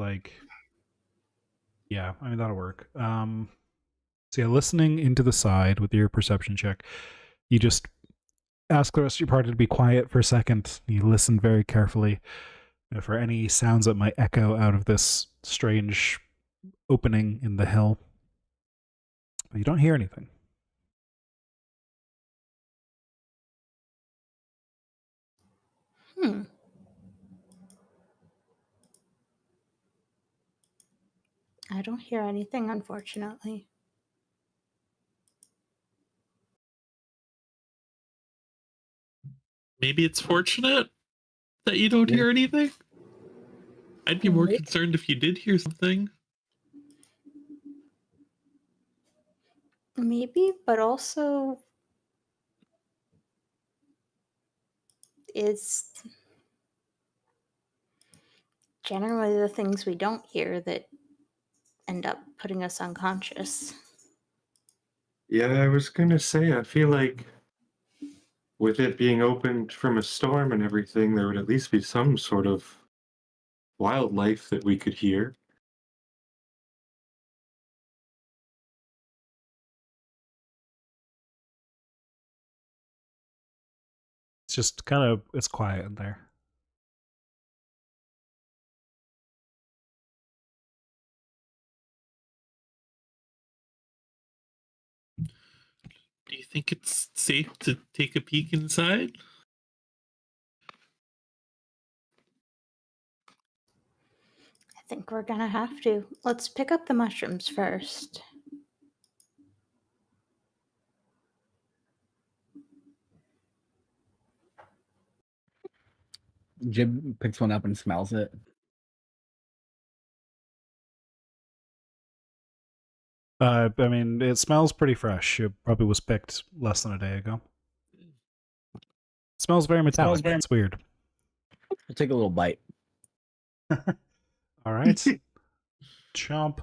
yeah, I mean that'll work. So yeah, listening into the side with your perception check, you just ask the rest of your party to be quiet for a second. You listen very carefully for any sounds that might echo out of this strange opening in the hill. But you don't hear anything.
Hmm. I don't hear anything, unfortunately.
Maybe it's fortunate that you don't hear anything. I'd be more concerned if you did hear something.
Maybe, but also it's generally the things we don't hear that end up putting us unconscious.
Yeah, I was gonna say, I feel like with it being opened from a storm and everything, there would at least be some sort of wildlife that we could hear.
It's just kind of, it's quiet in there.
Do you think it's safe to take a peek inside?
I think we're gonna have to. Let's pick up the mushrooms first.
Jib picks one up and smells it.
I mean, it smells pretty fresh. It probably was picked less than a day ago. It smells very metallic. It's weird.
We'll take a little bite.
All right. Chomp.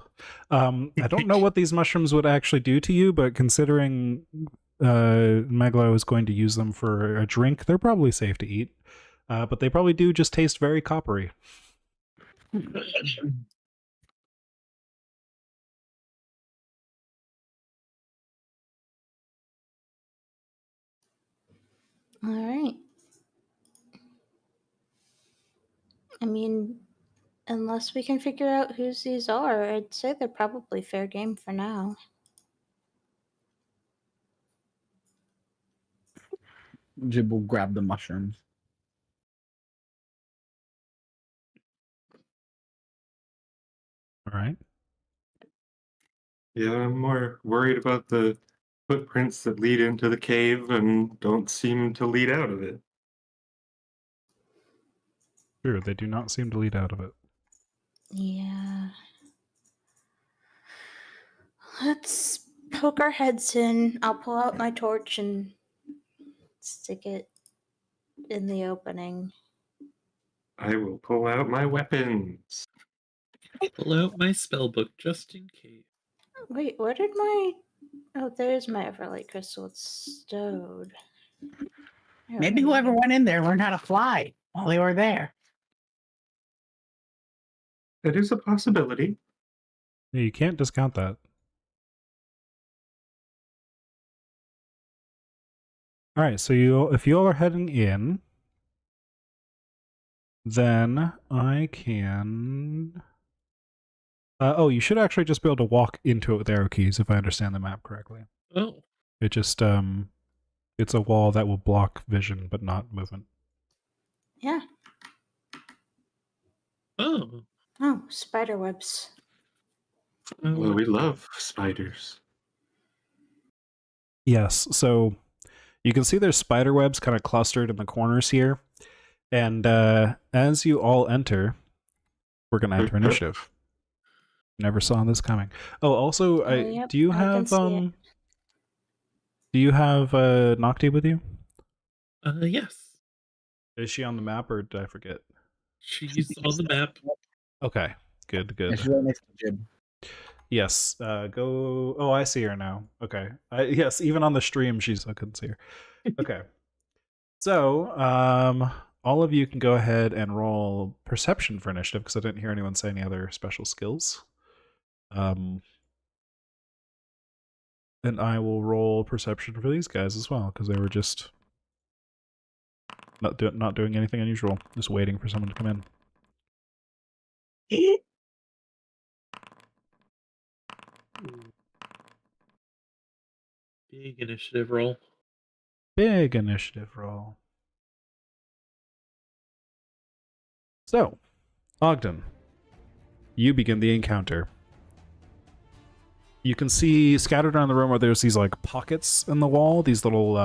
I don't know what these mushrooms would actually do to you, but considering Megalo is going to use them for a drink, they're probably safe to eat. But they probably do just taste very coppery.
All right. I mean, unless we can figure out whose these are, I'd say they're probably fair game for now.
Jib will grab the mushrooms.
All right.
Yeah, I'm more worried about the footprints that lead into the cave and don't seem to lead out of it.
Sure, they do not seem to lead out of it.
Yeah. Let's poke our heads in. I'll pull out my torch and stick it in the opening.
I will pull out my weapons.
Pull out my spell book just in case.
Wait, where did my... Oh, there's my Everlight crystal. It's stowed.
Maybe whoever went in there learned how to fly while they were there.
That is a possibility.
Yeah, you can't discount that. All right, so if you all are heading in, then I can... oh, you should actually just be able to walk into it with arrow keys, if I understand the map correctly.
Oh.
It just, it's a wall that will block vision, but not movement.
Yeah.
Oh.
Oh, spider webs.
Well, we love spiders.
Yes, so you can see there's spider webs kind of clustered in the corners here. And as you all enter, we're going to enter initiative. Never saw this coming. Oh, also,
Yep,
do you
I can
have
see it.
do you have Nocti with you?
Yes.
Is she on the map, or did I forget?
She's on the map.
Okay, good,
Yeah,
good.
she's right next to Jib.
Yes, go... Oh, I see her now. Okay. Yes, even on the stream, I couldn't see her. Okay. So, all of you can go ahead and roll perception for initiative, because I didn't hear anyone say any other special skills. And I will roll perception for these guys as well, because they were just not doing anything unusual, just waiting for someone to come in.
Big initiative roll.
Big initiative roll. So, Ogden, you begin the encounter. You can see scattered around the room where there's these like pockets in the wall, these little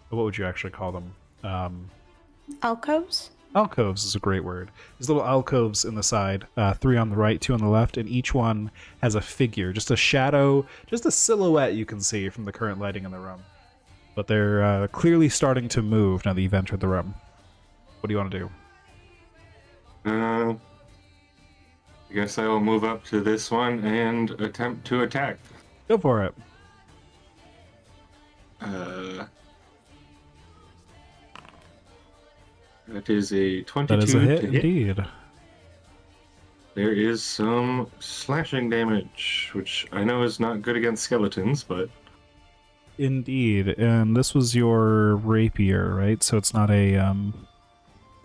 what would you actually call them?
Alcoves?
Alcoves is a great word. These little alcoves in the side, 3 on the right, 2 on the left, and each one has a figure, just a shadow, just a silhouette you can see from the current lighting in the room. But they're clearly starting to move now that you've entered the room. What do you want to do?
I guess I will move up to this one and attempt to attack.
Go for it.
That is a 22
That is a hit,
to hit.
indeed.
There is some slashing damage, which I know is not good against skeletons, but...
Indeed, and this was your rapier, right? So it's not a,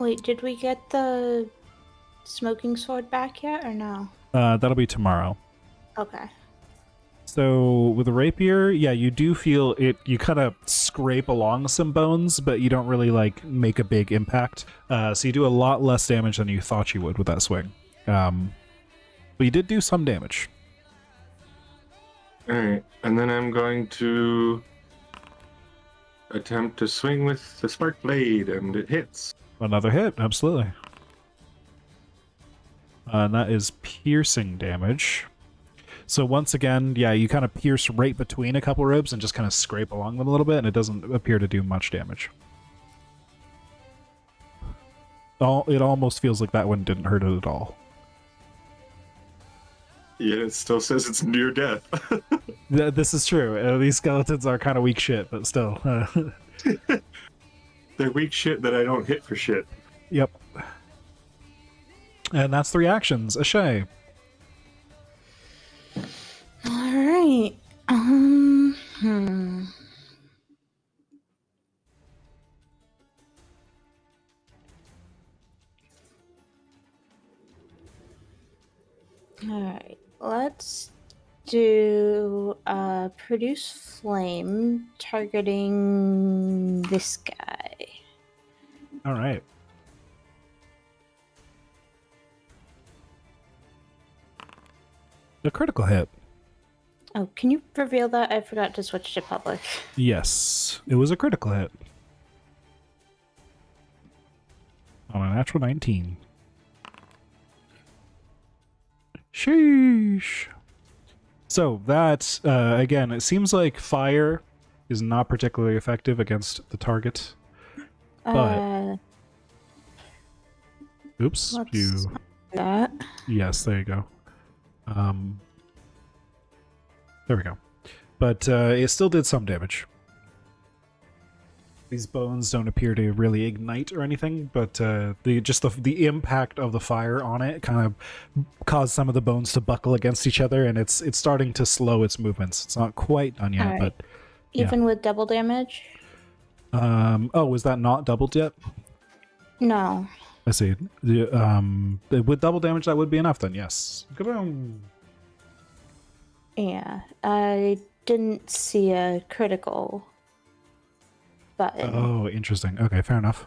Wait, did we get the smoking sword back yet, or no?
that'll be tomorrow.
Okay.
So with a rapier, yeah, you do feel it, you kind of scrape along some bones, but you don't really, like, make a big impact. So you do a lot less damage than you thought you would with that swing. But you did do some damage.
Alright, and then I'm going to attempt to swing with the spark blade, and it hits.
Another hit, absolutely. And that is piercing damage. So once again, yeah, you kind of pierce right between a couple ribs and just kind of scrape along them a little bit, and it doesn't appear to do much damage. It almost feels like that one didn't hurt it at all.
Yeah, it still says it's near death.
This is true. These skeletons are kind of weak shit, but still.
They're weak shit that I don't hit for shit.
Yep. And that's 3 actions. Ashay.
Alright. Alright. Let's do produce flame targeting this guy.
All right. A critical hit.
Oh, can you reveal that? I forgot to switch to public.
Yes, it was a critical hit. On a natural 19. Sheesh. So that, again, it seems like fire is not particularly effective against the target. But... Oops.
Let's
You...
that.
Yes, there you go. There we go. But it still did some damage. These bones don't appear to really ignite or anything, but the impact of the fire on it kind of caused some of the bones to buckle against each other, and it's starting to slow its movements. It's not quite done yet,
All right.
but yeah.
Even with double damage?
Oh, was that not doubled yet?
No.
I see. With double damage, that would be enough then. Yes. Kaboom.
Yeah, I didn't see a critical button.
Oh, interesting. Okay, fair enough.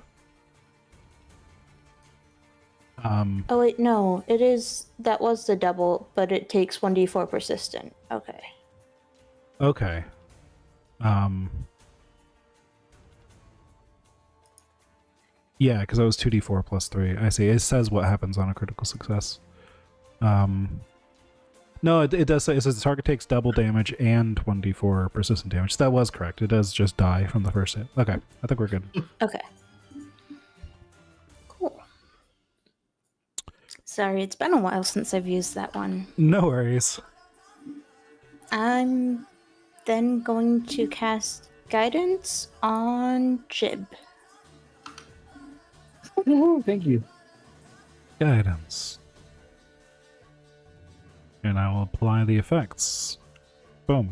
Oh wait, no, it is. That was the double, but it takes 1d4 persistent. Okay.
Okay. Yeah, because that was 2d4 plus 3. I see. It says what happens on a critical success. No, it does say, it says the target takes double damage and 1d4 persistent damage. So that was correct. It does just die from the first hit. Okay, I think we're good.
Okay. Cool. Sorry, it's been a while since I've used that one.
No worries.
I'm then going to cast Guidance on Jib.
Thank you.
Guidance. And I will apply the effects. Boom.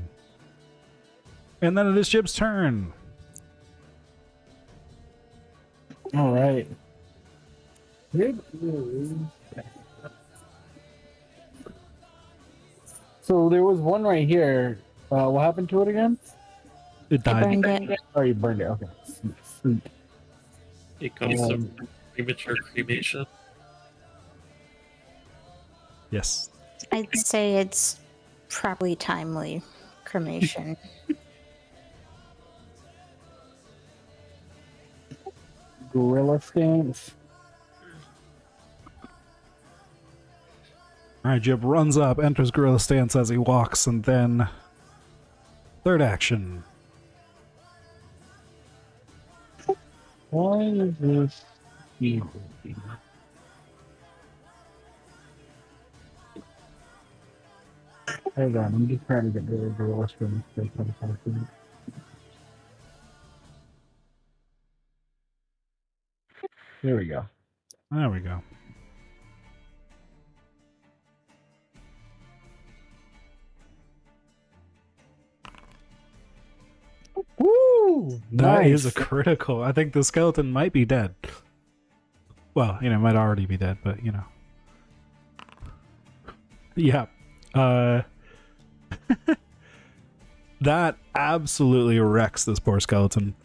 And then it is Jib's turn.
All right. So there was one right here. What happened to it again?
It
I
died.
burned it.
Oh, you burned it. Okay. Sweet.
It comes to premature cremation.
Yes.
I'd say it's probably timely cremation.
Gorilla stance.
Alright, Jib runs up, enters gorilla stance as he walks, and then... third action.
Why is this evil? Hold on, I'm just trying to get rid of gorilla stance. There we go.
There we go.
Woo!
That is
Nice.
a critical. I think the skeleton might be dead. Well, might already be dead, but Yeah. That absolutely wrecks this poor skeleton.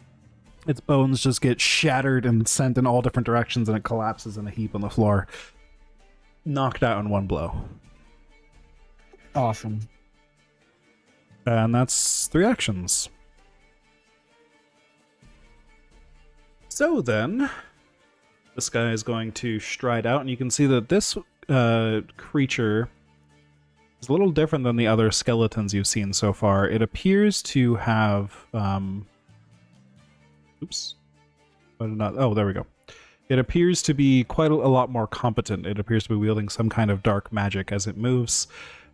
Its bones just get shattered and sent in all different directions, and it collapses in a heap on the floor. Knocked out in one blow.
Awesome.
And that's 3 actions. So then, this guy is going to stride out, and you can see that this creature is a little different than the other skeletons you've seen so far. It appears to have... oops. Oh, there we go. It appears to be quite a lot more competent. It appears to be wielding some kind of dark magic as it moves,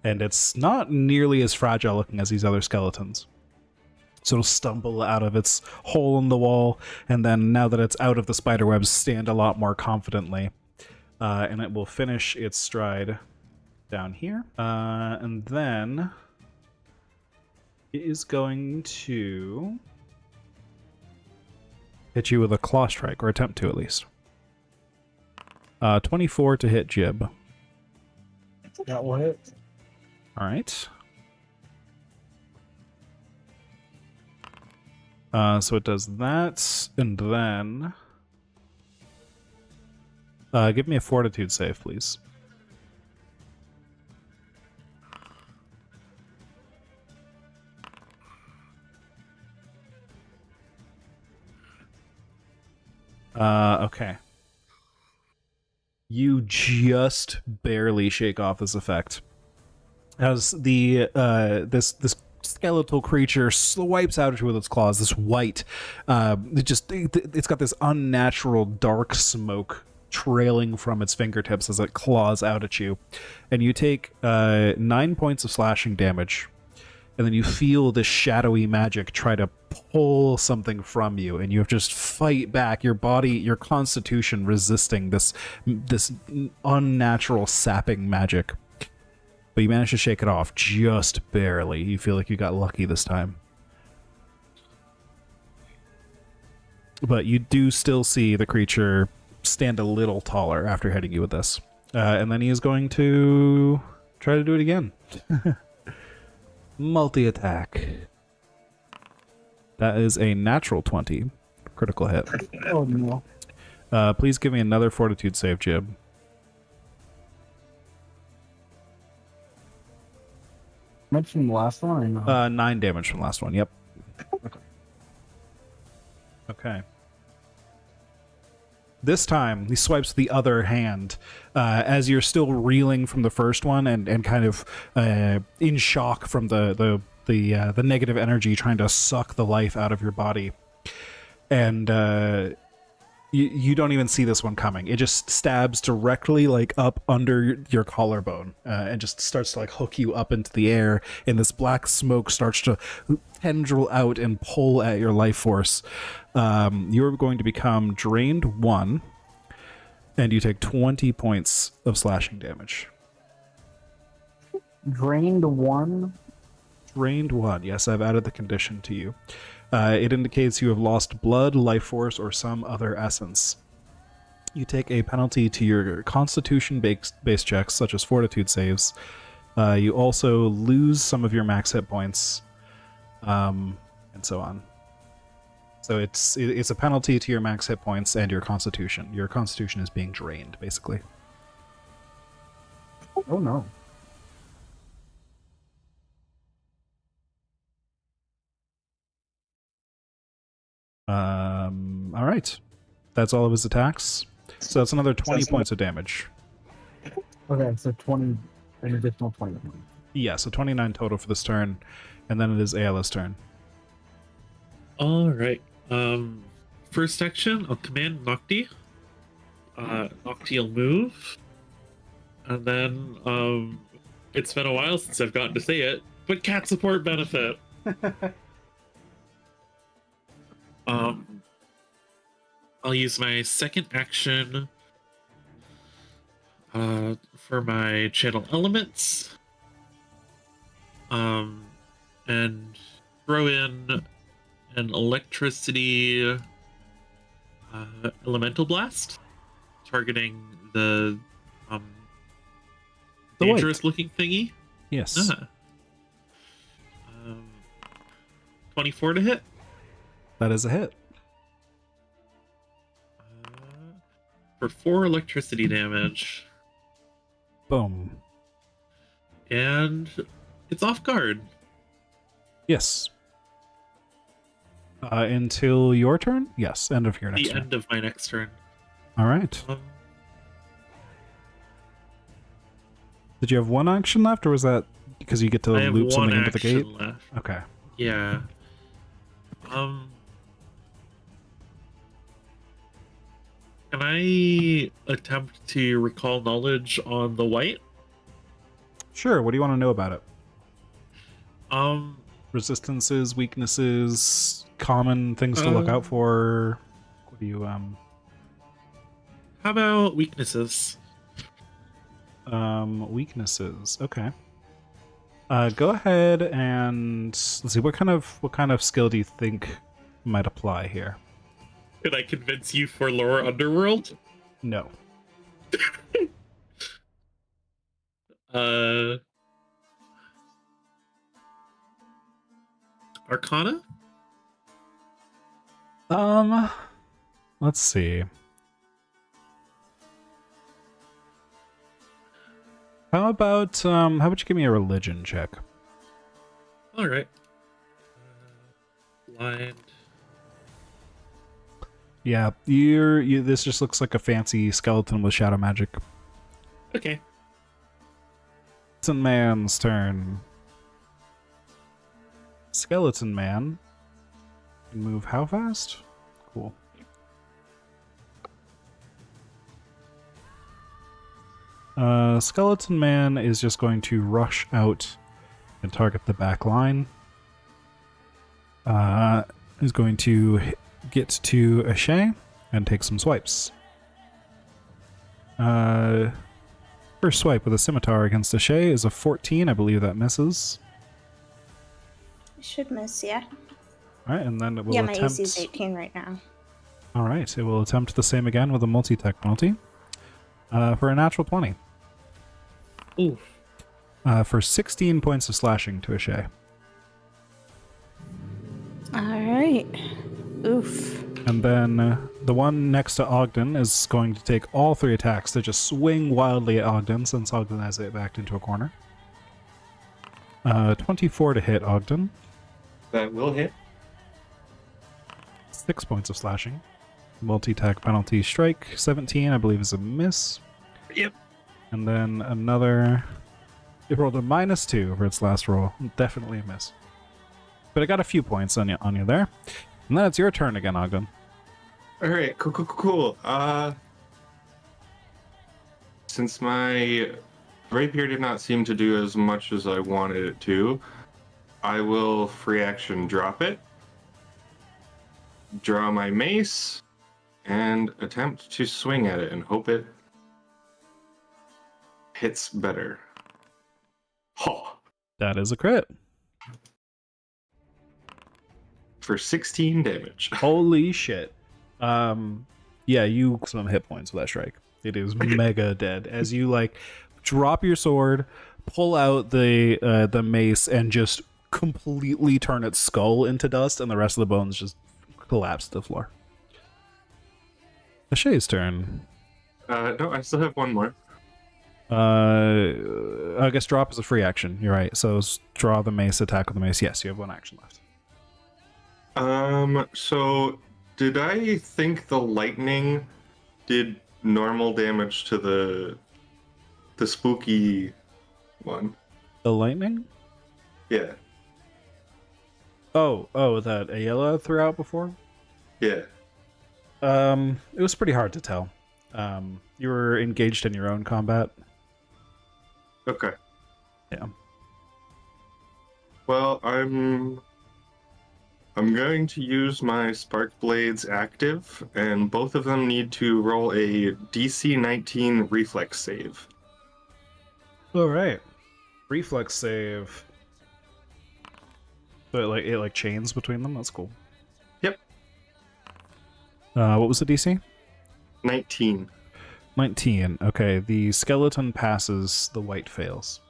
and it's not nearly as fragile looking as these other skeletons. So it'll stumble out of its hole in the wall, and then now that it's out of the spiderwebs, stand a lot more confidently. And it will finish its stride down here. And then it is going to hit you with a claw strike, or attempt to at least. 24 to hit Jib.
That will hit.
Alright. So it does that, and then... give me a fortitude save, please. Okay. You just barely shake off this effect. As the this skeletal creature swipes out at you with its claws, this white, it's got this unnatural dark smoke trailing from its fingertips as it claws out at you, and you take 9 points of slashing damage, and then you feel this shadowy magic try to pull something from you, and you have to just fight back, your body, your constitution resisting this unnatural sapping magic. But you manage to shake it off just barely. You feel like you got lucky this time. But you do still see the creature stand a little taller after hitting you with this. And then he is going to try to do it again. Multi-attack. That is a natural 20. Critical hit.
Oh no.
Please give me another fortitude save, Jib.
Much from the last one? Or no?
9 damage from the last one, yep. Okay. This time, he swipes the other hand as you're still reeling from the first one and kind of in shock from the negative energy trying to suck the life out of your body. And you don't even see this one coming. It just stabs directly like up under your collarbone and just starts to like hook you up into the air, and this black smoke starts to tendril out and pull at your life force. You're going to become drained 1, and you take 20 points of slashing damage.
Drained 1?
Drained 1, yes, I've added the condition to you. It indicates you have lost blood, life force, or some other essence. You take a penalty to your constitution-based checks, such as fortitude saves. You also lose some of your max hit points, and so on. So it's a penalty to your max hit points and your constitution. Your constitution is being drained, basically.
Oh no.
All right. That's all of his attacks. So that's another 20 points of damage.
Okay, so 20, an additional 20.
Yeah, so 29 total for this turn, and then it is Ayla's turn.
All right. First action, I'll command Nocti. Nocti will move, and then it's been a while since I've gotten to say it, but cat support benefit. I'll use my second action for my channel elements, and throw in an electricity elemental blast, targeting the
The
dangerous looking thingy.
Yes.
24 to hit.
That is a hit.
For 4 electricity damage.
Boom.
And it's off guard.
Yes. Until your turn? Yes, end of your next
The
turn.
end of my next turn.
All right. Did you have one action left, or was that because you get to
I have
loop something
one
into the gate?
action left.
Okay.
Yeah. Can I attempt to recall knowledge on the white?
Sure. What do you want to know about it?
Um,
Resistances, weaknesses, common things to look out for. What do you
how about weaknesses?
Weaknesses. Okay. Go ahead and let's see what kind of skill do you think might apply here?
Could I convince you for lower underworld?
No.
Arcana?
Let's see. How about you give me a religion check?
All right. Blind.
Yeah, this just looks like a fancy skeleton with shadow magic.
Okay.
Skeleton Man's turn. Skeleton Man can move how fast? Cool. Skeleton Man is just going to rush out and target the back line. Is going to get to Ashay and take some swipes. First swipe with a scimitar against Ashay is a 14. I believe that misses.
I should miss, yeah.
Alright, and then it will
Yeah, my
attempt...
AC is 18 right now.
Alright, it will attempt the same again with a multi-tech penalty. For a natural 20.
Oof.
For 16 points of slashing to Ashay.
Alright. Oof.
And then the one next to Ogden is going to take all 3 attacks to just swing wildly at Ogden, since Ogden has it backed into a corner. 24 to hit Ogden.
That will hit.
6 points of slashing. Multi-attack penalty strike. 17, I believe, is a miss.
Yep.
And then another... It rolled a -2 for its last roll. Definitely a miss. But I got a few points on you there. And then it's your turn again, Ogden.
All right, cool. Since my rapier did not seem to do as much as I wanted it to, I will free action drop it, draw my mace, and attempt to swing at it and hope it hits better. Ho!
That is a crit.
For 16 damage.
Holy shit. Yeah, you some hit points with that strike. It is mega dead. As you like drop your sword, pull out the mace, and just completely turn its skull into dust, and the rest of the bones just collapse to the floor. Ashay's turn.
No, I still have one more.
I guess drop is a free action. You're right. So draw the mace, attack with the mace. Yes, you have one action left.
So did I think the lightning did normal damage to the spooky one?
The lightning?
Yeah.
Oh, that Ayala threw out before?
Yeah.
It was pretty hard to tell. You were engaged in your own combat.
Okay.
Yeah.
Well, I'm going to use my Spark Blades active, and both of them need to roll a DC 19 reflex save.
All right. Reflex save. So it chains between them. That's cool.
Yep.
What was the DC?
19.
19. Okay, the skeleton passes, the white fails.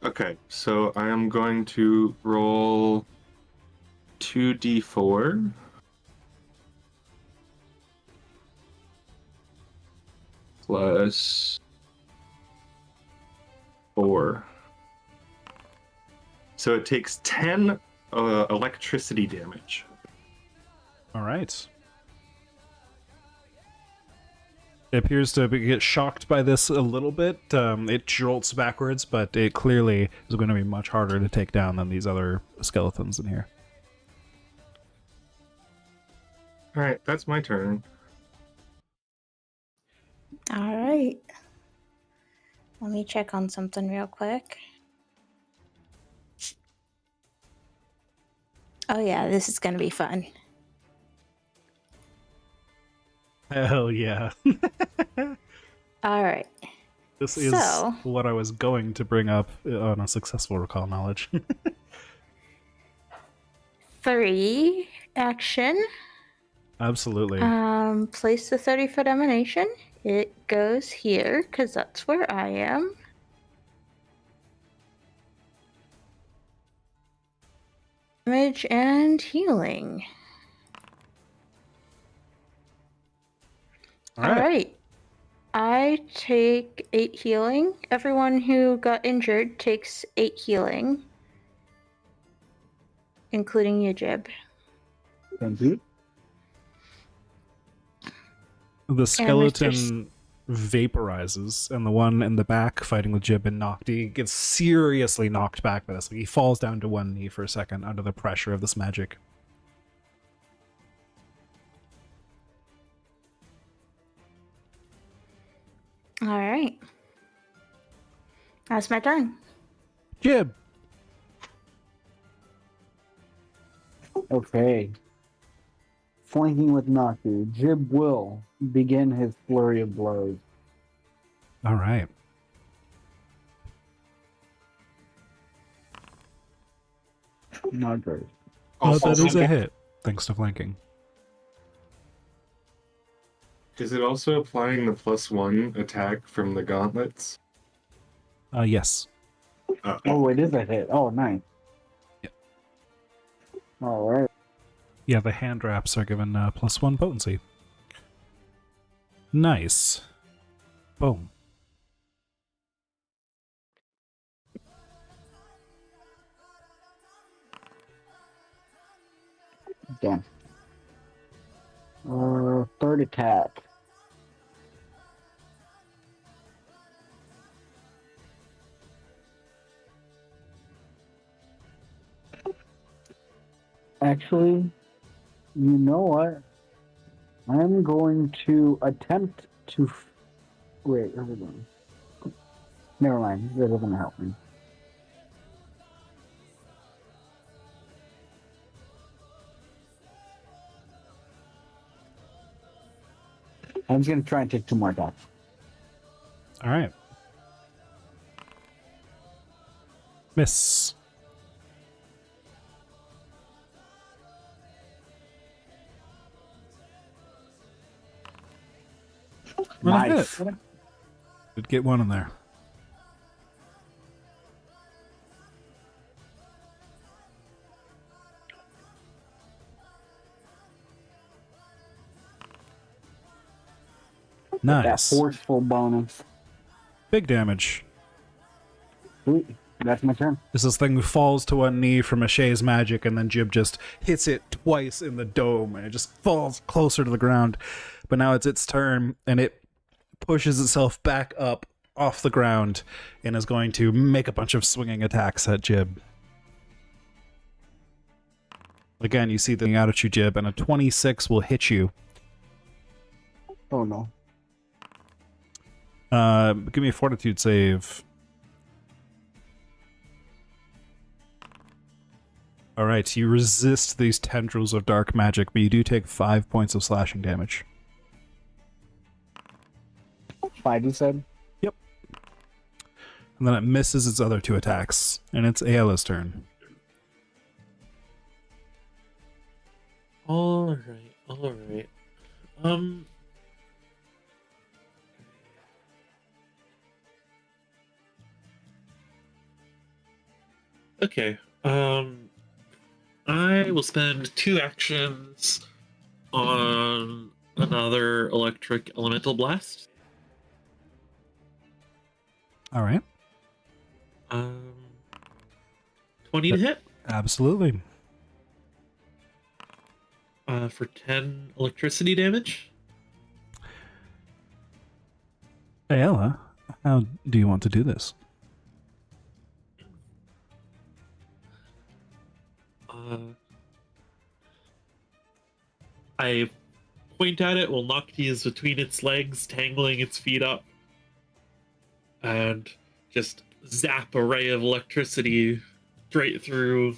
Okay, so I am going to roll 2d4. Plus 4. So it takes 10 electricity damage.
All right. It appears to get shocked by this a little bit. It jolts backwards, but it clearly is going to be much harder to take down than these other skeletons in here.
All right, that's my turn.
All right. Let me check on something real quick. Oh yeah, this is gonna be fun.
Hell yeah.
All right.
This is
So-
what I was going to bring up on a successful recall knowledge.
3 action.
Absolutely.
Place the 30-foot emanation. It goes here because that's where I am. Damage and healing.
All right.
Alright. I take 8 healing. Everyone who got injured takes 8 healing. Including you, Jib.
Thank you.
The skeleton vaporizes, and the one in the back fighting with Jib and Nocti gets seriously knocked back by this. Like, he falls down to one knee for a second under the pressure of this magic.
Alright. That's my turn.
Jib!
Okay. Flanking with Naku, Jib will begin his flurry of blows.
All right.
Not great.
Oh, that is
Also-
a hit, thanks to flanking.
Is it also applying the +1 attack from the gauntlets?
Yes.
Oh, it is a hit. Oh, nice.
Yep.
All right.
Yeah, the hand wraps are given +1 potency. Nice. Boom.
Damn. Third attack. Actually, you know what? I'm going to attempt to. Wait, hold on. Never mind. That doesn't help me. I'm just going to try and take 2 more attacks.
All right. Miss. Well, a
Nice.
hit. Did get one in there.
That
Nice.
forceful bonus.
Big damage.
Sweet. That's my turn.
As this thing falls to one knee from Ashay's magic, and then Jib just hits it twice in the dome, and it just falls closer to the ground. But now it's its turn, and it pushes itself back up off the ground, and is going to make a bunch of swinging attacks at Jib. Again, you see the thing out at you, Jib, and a 26 will hit you.
Oh no.
Give me a fortitude save. Alright, you resist these tendrils of dark magic, but you do take 5 points of slashing damage.
5, you said?
Yep. And then it misses its other 2 attacks, and it's Ayla's turn.
Alright, alright. Okay, I will spend 2 actions on another electric elemental blast.
Alright.
20 to hit.
Absolutely.
For 10 electricity damage.
Ayla, how do you want to do this?
I point at it while Nocti is between its legs, tangling its feet up, and just zap a ray of electricity straight through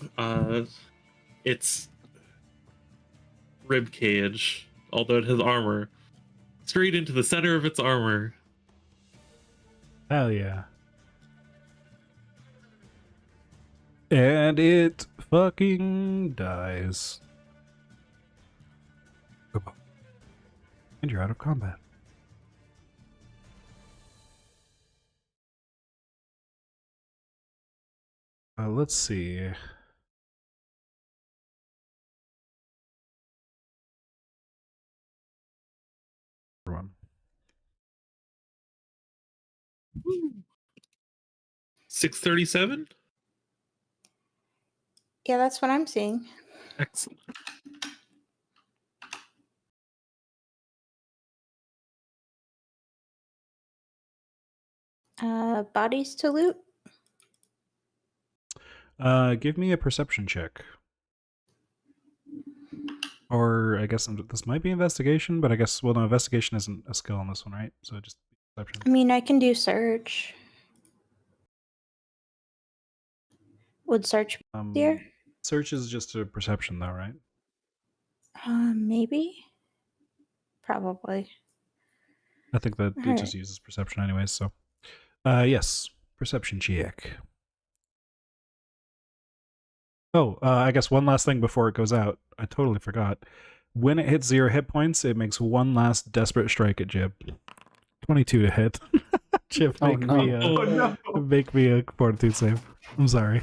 its rib cage, although it has armor, straight into the center of its armor.
Hell yeah. And it fucking dies. And you're out of combat. Let's see. Everyone.
637?
Yeah, that's what I'm seeing.
Excellent.
Bodies to loot.
Give me a perception check. Or I guess this might be investigation, but I guess, well, no, investigation isn't a skill on this one, right? So just perception.
I mean, I can do search. Would search be here?
Search is just a perception, though, right?
Maybe. Probably.
I think that it just uses perception anyways, so. Yes, perception check. Oh, I guess one last thing before it goes out. I totally forgot. When it hits 0 hit points, it makes one last desperate strike at Jib. 22 to hit. Jib, make me a fortitude save. I'm sorry.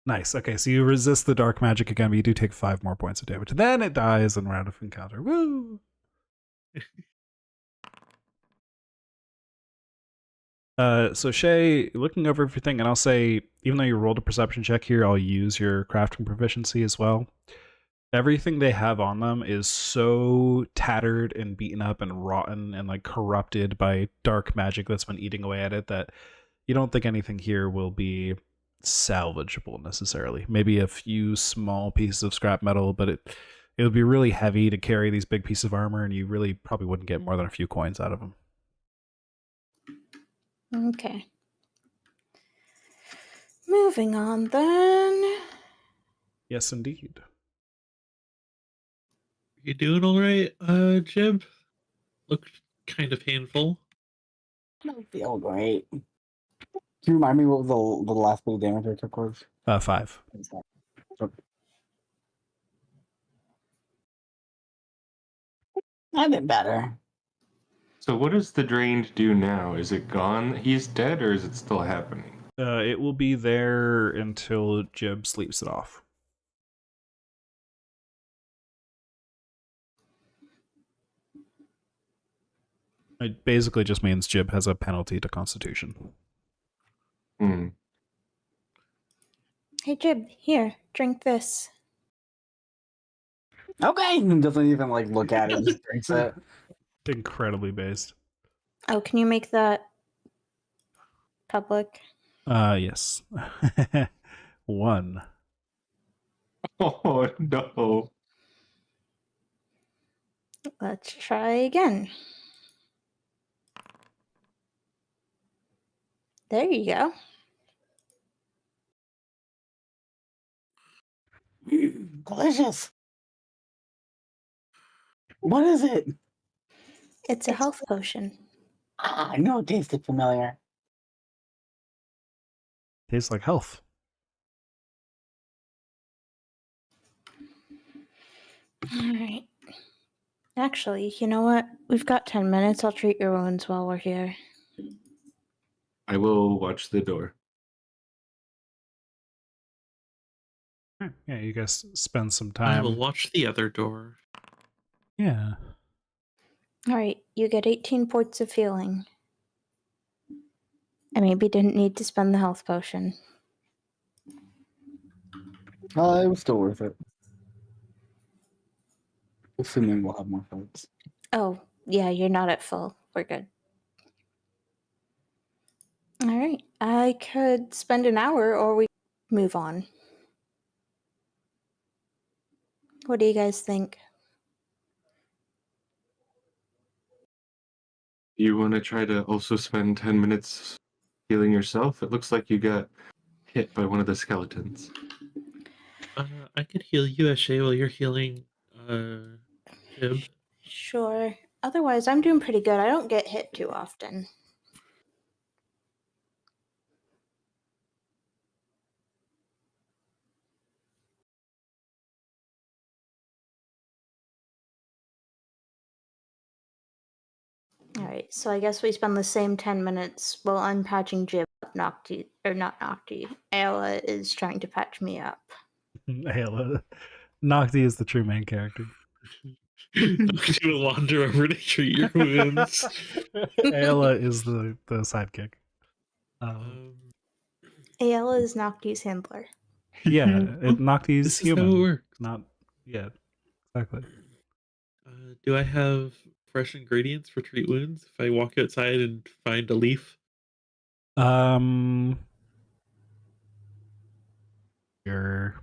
Nice. Okay, so you resist the dark magic again, but you do take 5 more points of damage. Then it dies in round of encounter. Woo! So Shay, looking over everything, and I'll say, even though you rolled a perception check here, I'll use your crafting proficiency as well. Everything they have on them is so tattered and beaten up and rotten and like corrupted by dark magic that's been eating away at it that you don't think anything here will be salvageable necessarily. Maybe a few small pieces of scrap metal, but it would be really heavy to carry these big pieces of armor, and you really probably wouldn't get more than a few coins out of them.
Okay. Moving on then.
Yes, indeed.
You doing all right, Jib? Looked kind of painful.
I don't feel great. Can you remind me what the last bit of damage I took was?
5.
I've been better.
So what does the drained do now? Is it gone? He's dead, or is it still happening?
It will be there until Jib sleeps it off. It basically just means Jib has a penalty to Constitution.
Hmm.
Hey, Jib, here, drink this.
Okay. Doesn't even like look at it. Just drinks it.
Incredibly based.
Oh, can you make that public?
Yes. 1.
Oh no.
Let's try again. There you go.
Delicious. What is it?
It's a health potion.
I know it tasted familiar.
Tastes like health.
All right. Actually, you know what? We've got 10 minutes. I'll treat your wounds while we're here.
I will watch the door.
Yeah, you guys spend some
I will
time.
watch the other door.
Yeah.
All right. You get 18 points of healing. I maybe didn't need to spend the health potion.
It was still worth it. Assuming we'll have more fights.
Oh, yeah, you're not at full. We're good. All right. I could spend an hour or we move on. What do you guys think?
You want to try to also spend 10 minutes healing yourself? It looks like you got hit by one of the skeletons.
I could heal you, Ashay, while you're healing Jib.
Sure. Otherwise, I'm doing pretty good. I don't get hit too often. All right, so I guess we spend the same 10 minutes while I'm patching Jib up. Nocti, or not Nocti. Ayla is trying to patch me up.
Ayla. Nocti is the true main character.
She will wander over to treat your wounds.
Ayla is the sidekick.
Ayla is Nocti's handler.
Yeah, Nocti's
This is
human.
how it works.
Not yet. Exactly.
Do I have fresh ingredients for treat wounds if I walk outside and find a leaf?
You're...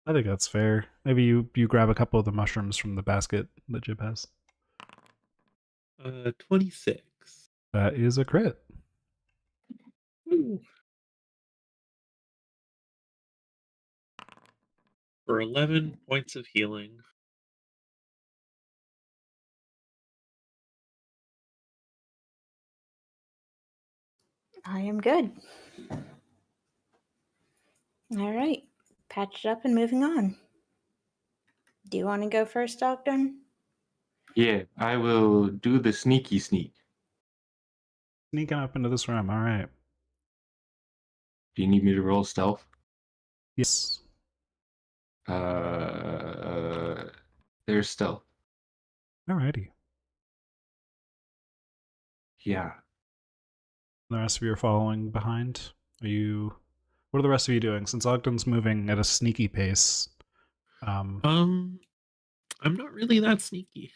I think that's fair. Maybe you grab a couple of the mushrooms from the basket that Jib has.
26.
That is a crit.
Ooh. For 11 points of healing.
I am good. All right, patched up and moving on. Do you want to go first, Ogden?
Yeah, I will do the sneaky sneak.
Sneaking up into this room. All right.
Do you need me to roll stealth?
Yes.
There's stealth.
Alrighty.
Yeah.
The rest of you are following behind. Are you? What are the rest of you doing? Since Ogden's moving at a sneaky pace.
I'm not really that sneaky.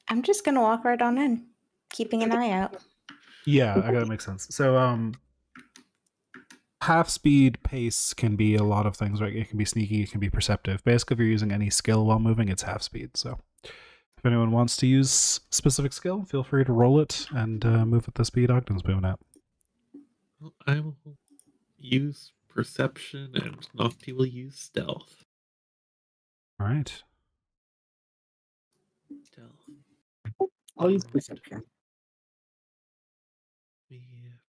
I'm just gonna walk right on in, keeping an eye out.
Yeah, I gotta make sense. So, half speed pace can be a lot of things, right? It can be sneaky, it can be perceptive. Basically, if you're using any skill while moving, it's half speed. So, if anyone wants to use specific skill, feel free to roll it and move at the speed Ogden's moving at.
Well, I will use perception and Nocti will use stealth.
All right.
Stealth.
I'll use perception.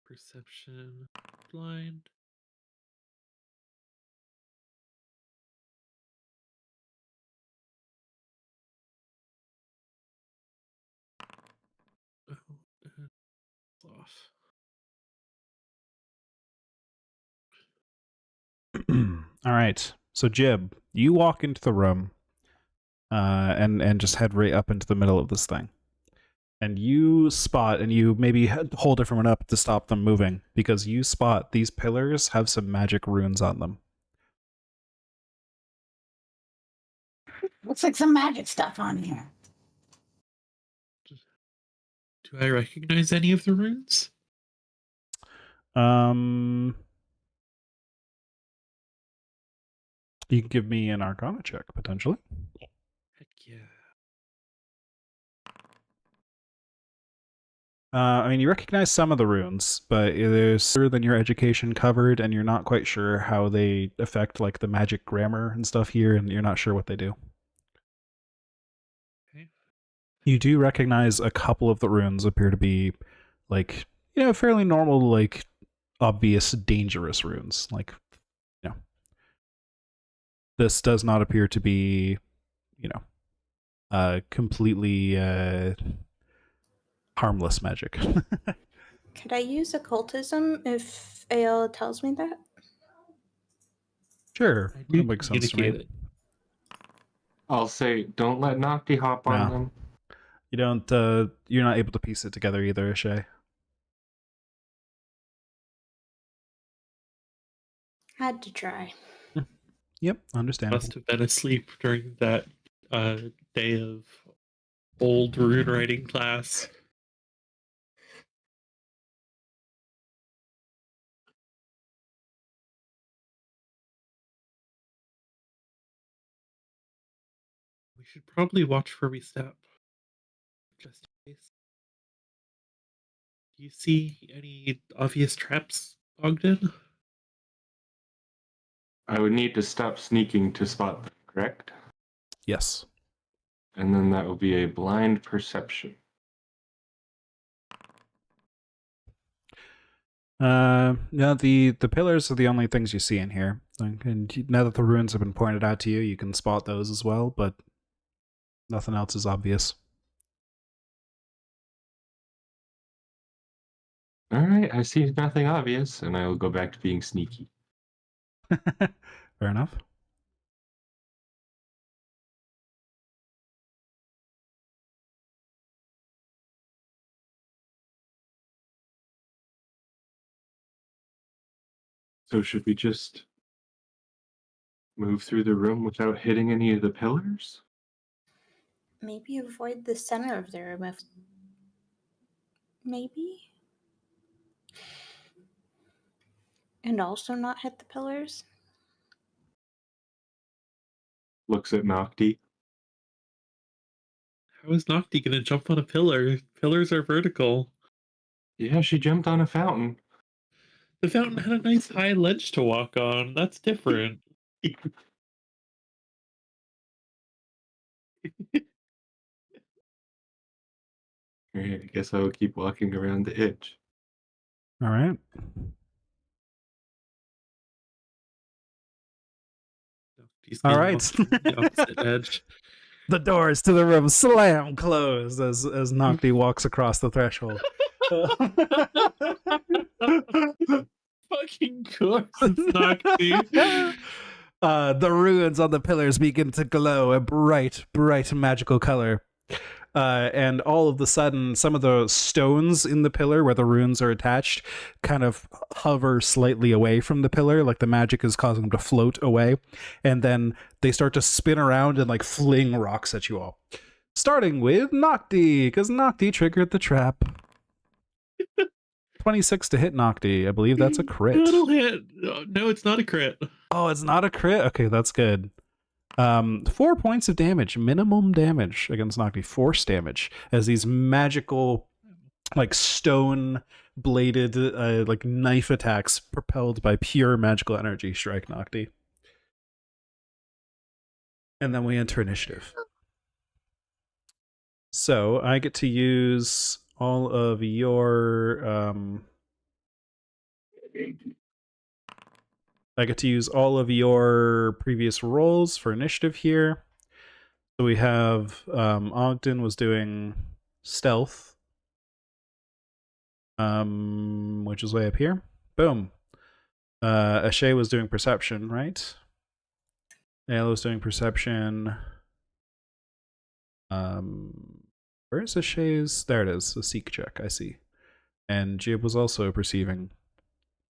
Perception. Blind. Oh, off.
All right. So Jib, you walk into the room, and just head right up into the middle of this thing. And you spot, and you maybe hold everyone up to stop them moving, because you spot these pillars have some magic runes on them.
Looks like some magic stuff on here.
Do I recognize any of the runes?
You can give me an Arcana check, potentially.
Heck yeah.
I mean, you recognize some of the runes, but there's further than your education covered, and you're not quite sure how they affect like the magic grammar and stuff here, and you're not sure what they do.
Okay.
You do recognize a couple of the runes appear to be like, fairly normal, like obvious dangerous runes. Like, this does not appear to be, completely harmless magic.
Could I use occultism if AL tells me that?
Sure,
I
that
do
makes sense to me.
communicate it.
I'll say, don't let Nocti hop on
No.
them.
You don't. You're not able to piece it together either, Shay.
Had to try.
Yep, understandable.
Must have been asleep during that day of old rune writing class. We should probably watch where we step. Just in case. Do you see any obvious traps, Ogden?
I would need to stop sneaking to spot them, correct?
Yes.
And then that will be a blind perception.
Yeah, the pillars are the only things you see in here. And now that the runes have been pointed out to you, you can spot those as well, but nothing else is obvious.
All right, I see nothing obvious, and I will go back to being sneaky.
Fair enough.
So should we just move through the room without hitting any of the pillars?
Maybe avoid the center of the room if. Maybe? And also not hit the pillars?
Looks at Nocti.
How is Nocti gonna jump on a pillar? Pillars are vertical.
Yeah, she jumped on a fountain.
The fountain had a nice high ledge to walk on. That's different.
All right, I guess I will keep walking around the edge.
All right.
Nocti's
All
gonna
right.
walk to the opposite edge.
The doors to the room slam closed as Nocti walks across the threshold.
Fucking course, it's Nocti.
The runes on the pillars begin to glow a bright, bright magical color. And all of a sudden, some of the stones in the pillar where the runes are attached kind of hover slightly away from the pillar, like the magic is causing them to float away. And then they start to spin around and like fling rocks at you all. Starting with Nocti, because Nocti triggered the trap. 26 to hit Nocti. I believe that's a crit.
It'll hit. No, it's not a crit.
Oh, it's not a crit? Okay, that's good. 4 points of damage, minimum damage against Nocti, force damage, as these magical, like stone bladed, like knife attacks propelled by pure magical energy strike Nocti. And then we enter initiative. So I get to use all of your previous rolls for initiative here. So we have Ogden was doing stealth, which is way up here. Boom. Ashay was doing perception, right? Ayla was doing perception. Where is Ashay's? There it is, a seek check, I see. And Jib was also perceiving.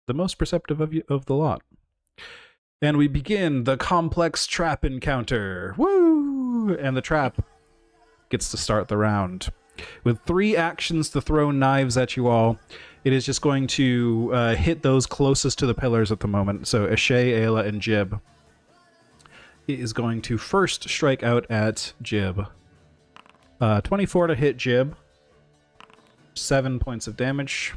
The most perceptive of the lot. And we begin the complex trap encounter. Woo! And the trap gets to start the round. With 3 actions to throw knives at you all, it is just going to hit those closest to the pillars at the moment. So Ashay, Ayla, and Jib. It is going to first strike out at Jib. 24 to hit Jib. 7 points of damage.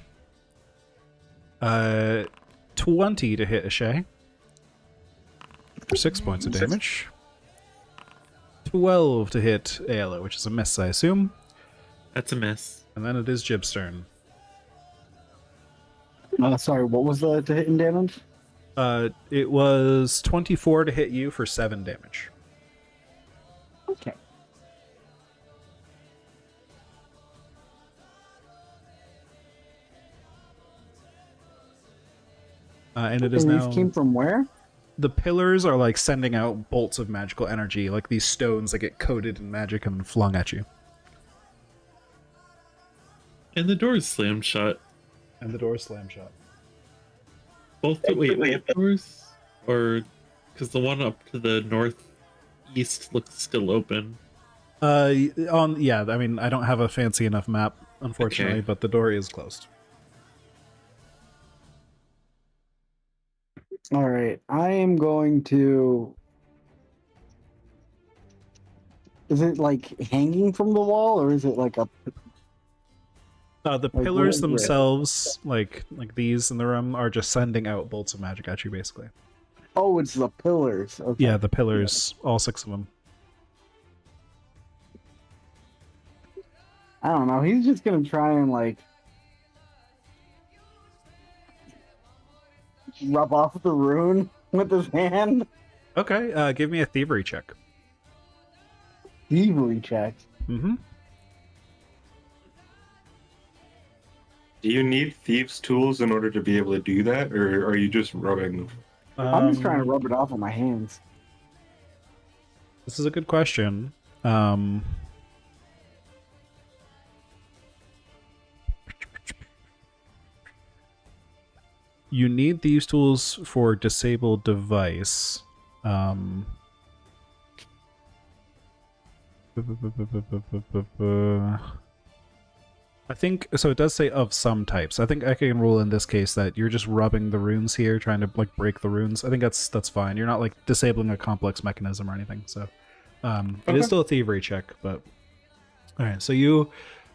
20 to hit Ashay. For 6 points of damage. 12 to hit Ayla, which is a miss, I assume.
That's a miss.
And then it is Jib's turn.
Sorry, what was the hit and damage?
It was 24 to hit you for 7 damage.
Okay.
And it is
And
now...
these came from where?
The pillars are like sending out bolts of magical energy, like these stones that get coated in magic and flung at you.
And the door is slammed shut.
And the door is slam shut.
Both doors? Or because the one up to the northeast looks still open.
Yeah, I mean, I don't have a fancy enough map, unfortunately,
Okay.
but the door is closed.
All right, I am going to. Is it like hanging from the wall, or is it like a?
The
Like,
pillars
where-
themselves, like these in the room, are just sending out bolts of magic at you, basically.
Oh, it's the pillars. Okay.
Yeah, the pillars, all 6 of them.
I don't know. He's just gonna try and like rub off the rune with his hand.
Okay, give me a thievery check.
Thievery check.
Mm-hmm.
Do you need thieves' tools in order to be able to do that, or are you just rubbing?
I'm just trying to rub it off with my hands.
This is a good question. You need these tools for disabled device. I think so. It does say of some types. I think I can rule in this case that you're just rubbing the runes here, trying to like break the runes. I think that's fine. You're not like disabling a complex mechanism or anything. So it is still a thievery check. But all right, so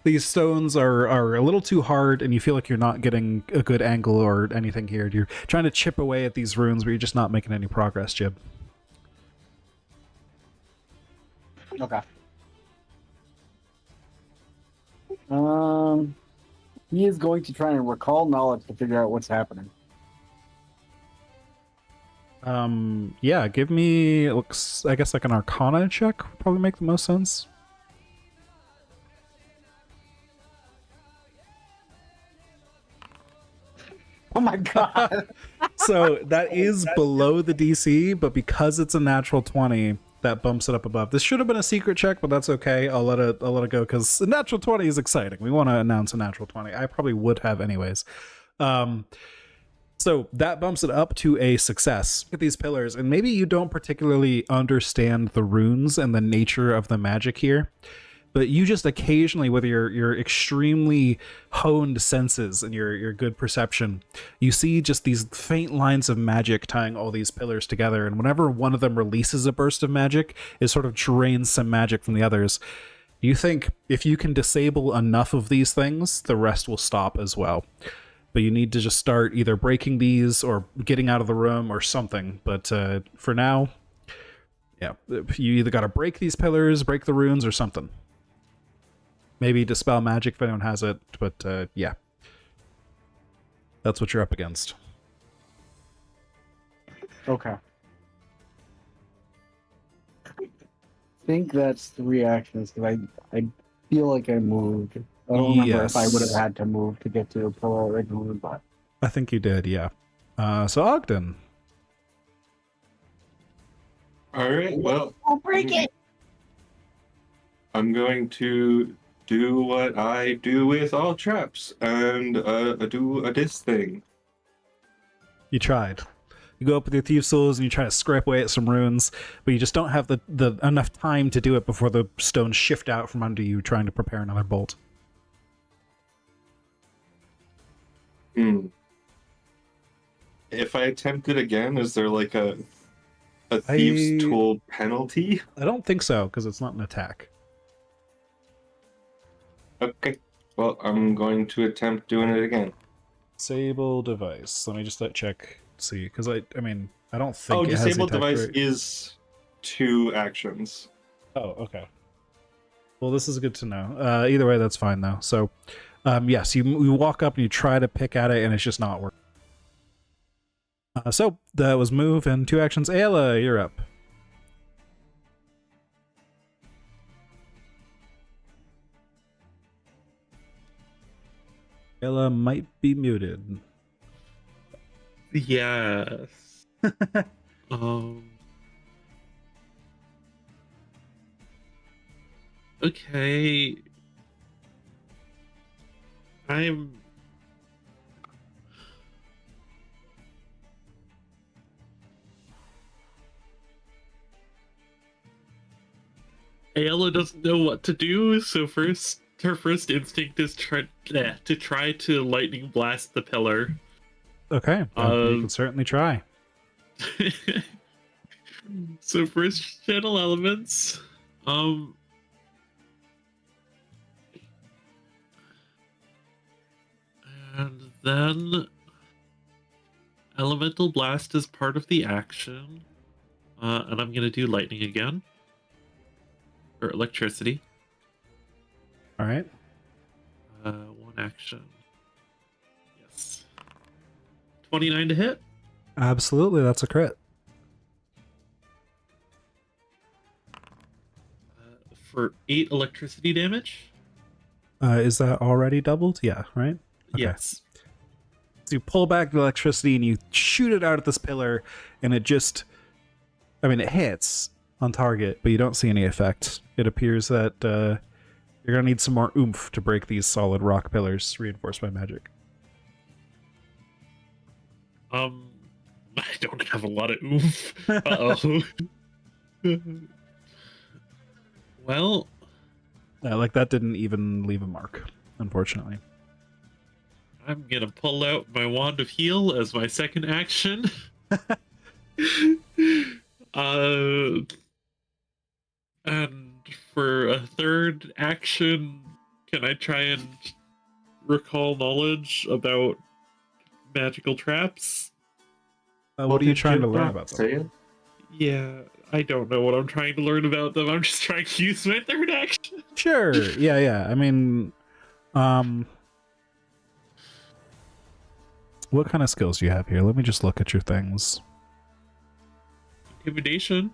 these stones are a little too hard, and you feel like you're not getting a good angle or anything here. You're trying to chip away at these runes, but you're just not making any progress, Jib.
Okay. He is going to try and recall knowledge to figure out what's happening.
Yeah, give me, it looks, I guess like an Arcana check would probably make the most sense.
Oh my god!
So that is below the DC, but because it's a natural 20, that bumps it up above. This should have been a secret check, but that's okay. I'll let it go because a natural 20 is exciting. We want to announce a natural 20. I probably would have anyways. So that bumps it up to a success. Look at these pillars, and maybe you don't particularly understand the runes and the nature of the magic here, but you just occasionally, with your extremely honed senses and your good perception, you see just these faint lines of magic tying all these pillars together, and whenever one of them releases a burst of magic, it sort of drains some magic from the others. You think if you can disable enough of these things, the rest will stop as well. But you need to just start either breaking these or getting out of the room or something. But for now, yeah, you either got to break these pillars, break the runes, or something. Maybe dispel magic if anyone has it, but yeah. That's what you're up against.
Okay. I think that's 3 actions because I feel like I moved. I don't remember if I would have had to move to get to a pillar originally, but
I think you did, yeah. So Ogden.
All right. Well,
I'll break it.
I'm going to do what I do with all traps and do this thing.
You tried. You go up with your thieves' tools and you try to scrape away at some runes, but you just don't have the enough time to do it before the stones shift out from under you, trying to prepare another bolt.
If I attempt it again, is there like a thieves' tool penalty?
I don't think so, because it's not an attack.
Okay. Well, I'm going to attempt doing it again.
Disable device. Let me just check, see, because I mean, I don't think.
Oh,
it has
disable
the attack
device
rate.
is 2 actions.
Oh, okay. Well, this is good to know. Either way, that's fine though. So, yes, you walk up and you try to pick at it, and it's just not working. So that was move and 2 actions. Ayla, you're up. Ayla might be muted.
Yes. Okay. Ayla doesn't know what to do, so her first instinct is to try to lightning blast the pillar.
Okay, you can certainly try.
So first channel elements. And then elemental blast is part of the action. And I'm gonna do lightning again. Or electricity.
All right.
1 action. Yes. 29 to hit.
Absolutely, that's a crit.
For 8 electricity damage.
Is that already doubled? Yeah, right? Okay.
Yes.
So you pull back the electricity and you shoot it out at this pillar, and it just... I mean, it hits on target, but you don't see any effect. It appears that you're going to need some more oomph to break these solid rock pillars reinforced by magic.
I don't have a lot of oomph. Uh-oh. Well...
like, that didn't even leave a mark, unfortunately.
I'm gonna pull out my Wand of Heal as my second action. And for a third action, can I try and recall knowledge about magical traps?
What are you trying to learn about them?
Yeah, I don't know what I'm trying to learn about them. I'm just trying to use my third action.
Sure. Yeah. I mean, what kind of skills do you have here? Let me just look at your things.
Intimidation.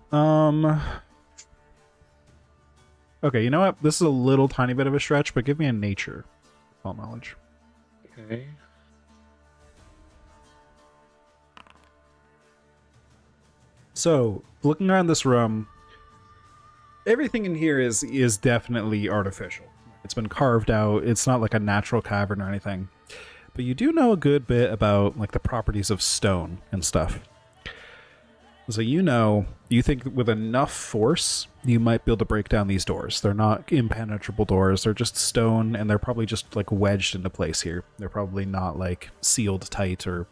Okay, you know what? This is a little tiny bit of a stretch, but give me a nature knowledge.
Okay.
So, looking around this room, everything in here is definitely artificial. It's been carved out. It's not like a natural cavern or anything. But you do know a good bit about like the properties of stone and stuff. So you think with enough force, you might be able to break down these doors. They're not impenetrable doors. They're just stone, and they're probably just like wedged into place here. They're probably not like sealed tight, or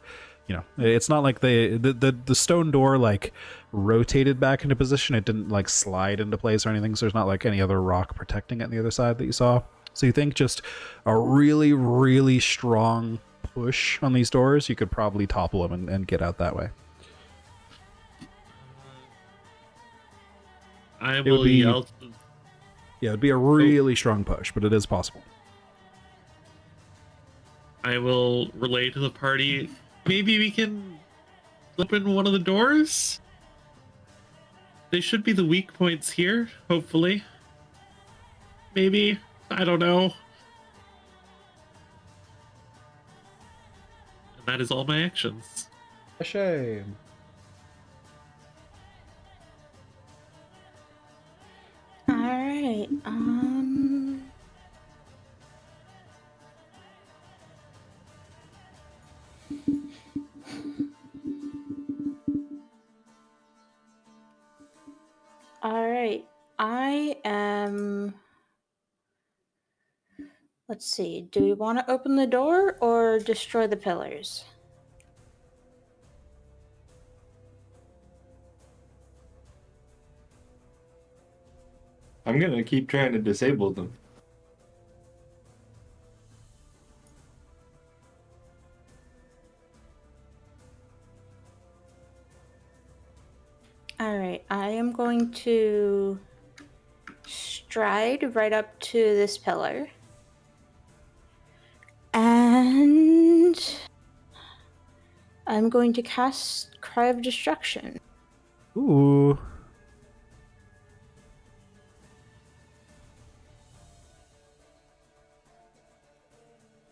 it's not like the stone door like rotated back into position. It didn't like slide into place or anything. So there's not like any other rock protecting it on the other side that you saw. So you think just a really, really strong push on these doors, you could probably topple them and get out that way.
I will yell.
Yeah, it'd be a really strong push, but it is possible.
I will relay to the party. Maybe we can open one of the doors? They should be the weak points here, hopefully. Maybe. I don't know. And that is all my actions.
A shame.
Alright, I am. Let's see. Do we want to open the door or destroy the pillars?
I'm gonna keep trying to disable them.
All right. I am going to stride right up to this pillar. And I'm going to cast Cry of Destruction.
Ooh.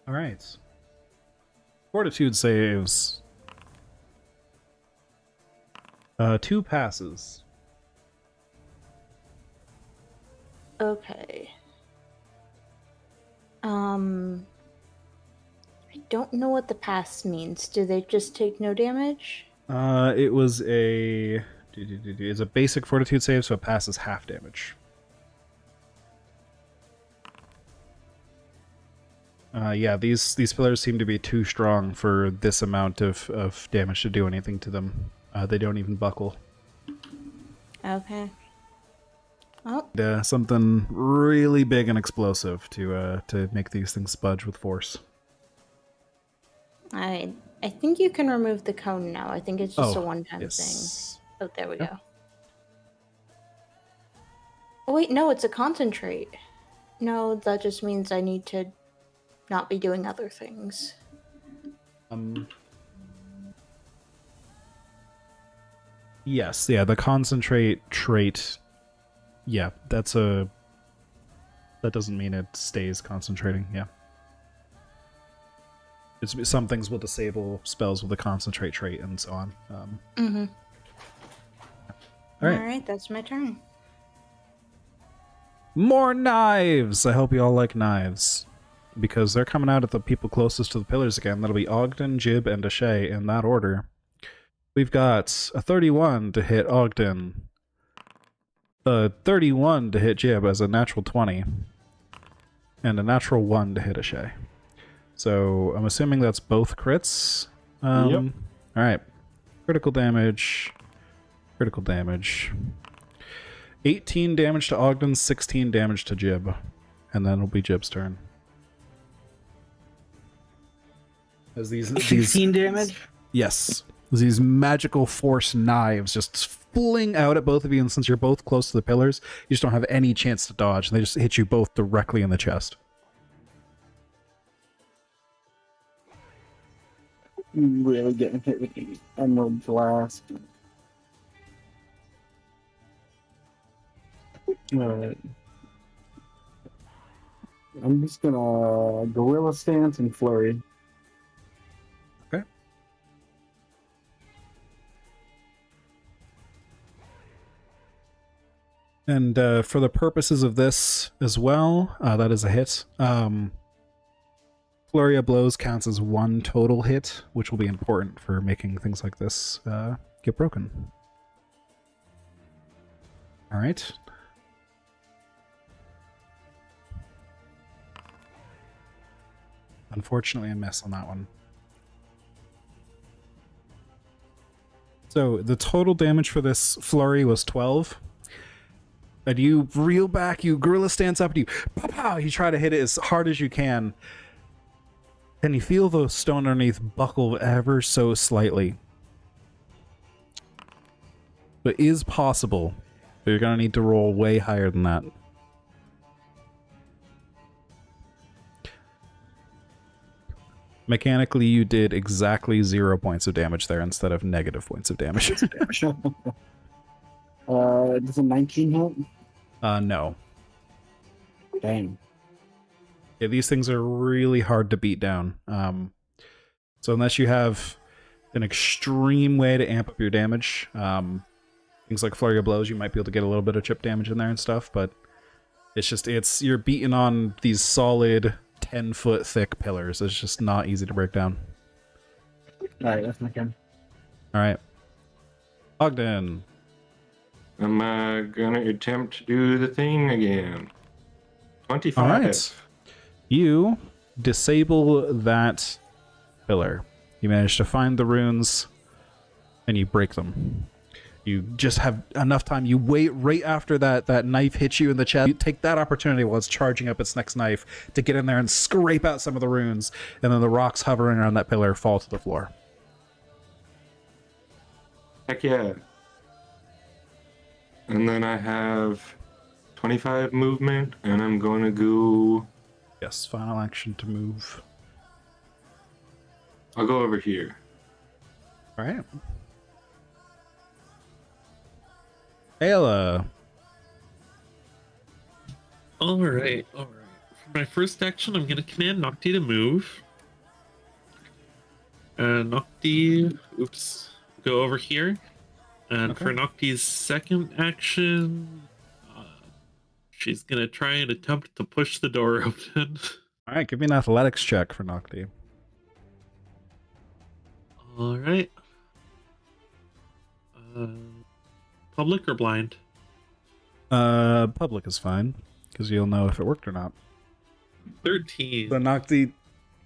All right. Fortitude saves. 2 passes.
Okay. I don't know what the pass means. Do they just take no damage?
It was a... It's a basic Fortitude save, so it passes half damage. Yeah, these pillars seem to be too strong for this amount of damage to do anything to them. They don't even buckle.
Okay. Oh,
Something really big and explosive to make these things spudge with force.
I think you can remove the cone now. I think it's just a one-time
yes.
thing. Oh, there we
Yep.
go. Oh, wait, no, it's a concentrate. No, that just means I need to not be doing other things.
Yes, yeah, the concentrate trait. Yeah, that doesn't mean it stays concentrating. Yeah, some things will disable spells with a concentrate trait and so on.
Mm-hmm.
All right.
All right, that's my turn.
More knives! I hope you all like knives. Because they're coming out at the people closest to the pillars again. That'll be Ogden, Jib, and Ashay in that order. We've got a 31 to hit Ogden, a 31 to hit Jib as a natural 20, and a natural 1 to hit Ashay. So I'm assuming that's both crits.
Yep.
Alright. Critical damage. Critical damage. 18 damage to Ogden, 16 damage to Jib. And then it'll be Jib's turn. As these
16 damage?
Yes. As these magical force knives just fling out at both of you, and since you're both close to the pillars, you just don't have any chance to dodge, and they just hit you both directly in the chest.
I'm really getting hit with the Emerald Blast. Alright. I'm just gonna Gorilla Stance and Flurry.
Okay. And for the purposes of this as well, that is a hit. Flurry of Blows counts as 1 total hit, which will be important for making things like this get broken. Alright. Unfortunately, a miss on that one. So the total damage for this flurry was 12. And you reel back, you gorilla stance up, and you pow, you try to hit it as hard as you can. And you feel the stone underneath buckle ever so slightly. But it is possible, but you're going to need to roll way higher than that. Mechanically, you did exactly 0 points of damage there instead of negative points of damage.
Does a 19 hit?
No.
Dang.
Yeah, these things are really hard to beat down. So unless you have an extreme way to amp up your damage, things like Flurry of Blows, you might be able to get a little bit of chip damage in there and stuff, but you're beating on these solid 10-foot thick pillars. It's just not easy to break down.
Alright, that's my turn.
Alright. Ogden.
I'm gonna attempt to do the thing again. 25.
All right. You disable that pillar. You manage to find the runes, and you break them. You just have enough time. You wait right after that knife hits you in the chest. You take that opportunity while it's charging up its next knife to get in there and scrape out some of the runes, and then the rocks hovering around that pillar fall to the floor.
Heck yeah. And then I have 25 movement, and I'm going to go...
Yes, final action to move.
I'll go over here.
All right. Ayla.
All right. For my first action, I'm gonna command Nocti to move. Nocti, go over here. And
Okay.
for Nocti's second action, she's gonna try and attempt to push the door open.
All right, give me an athletics check for Nocti.
All right. Public or blind?
Public is fine, because you'll know if it worked or not.
13.
The Nocti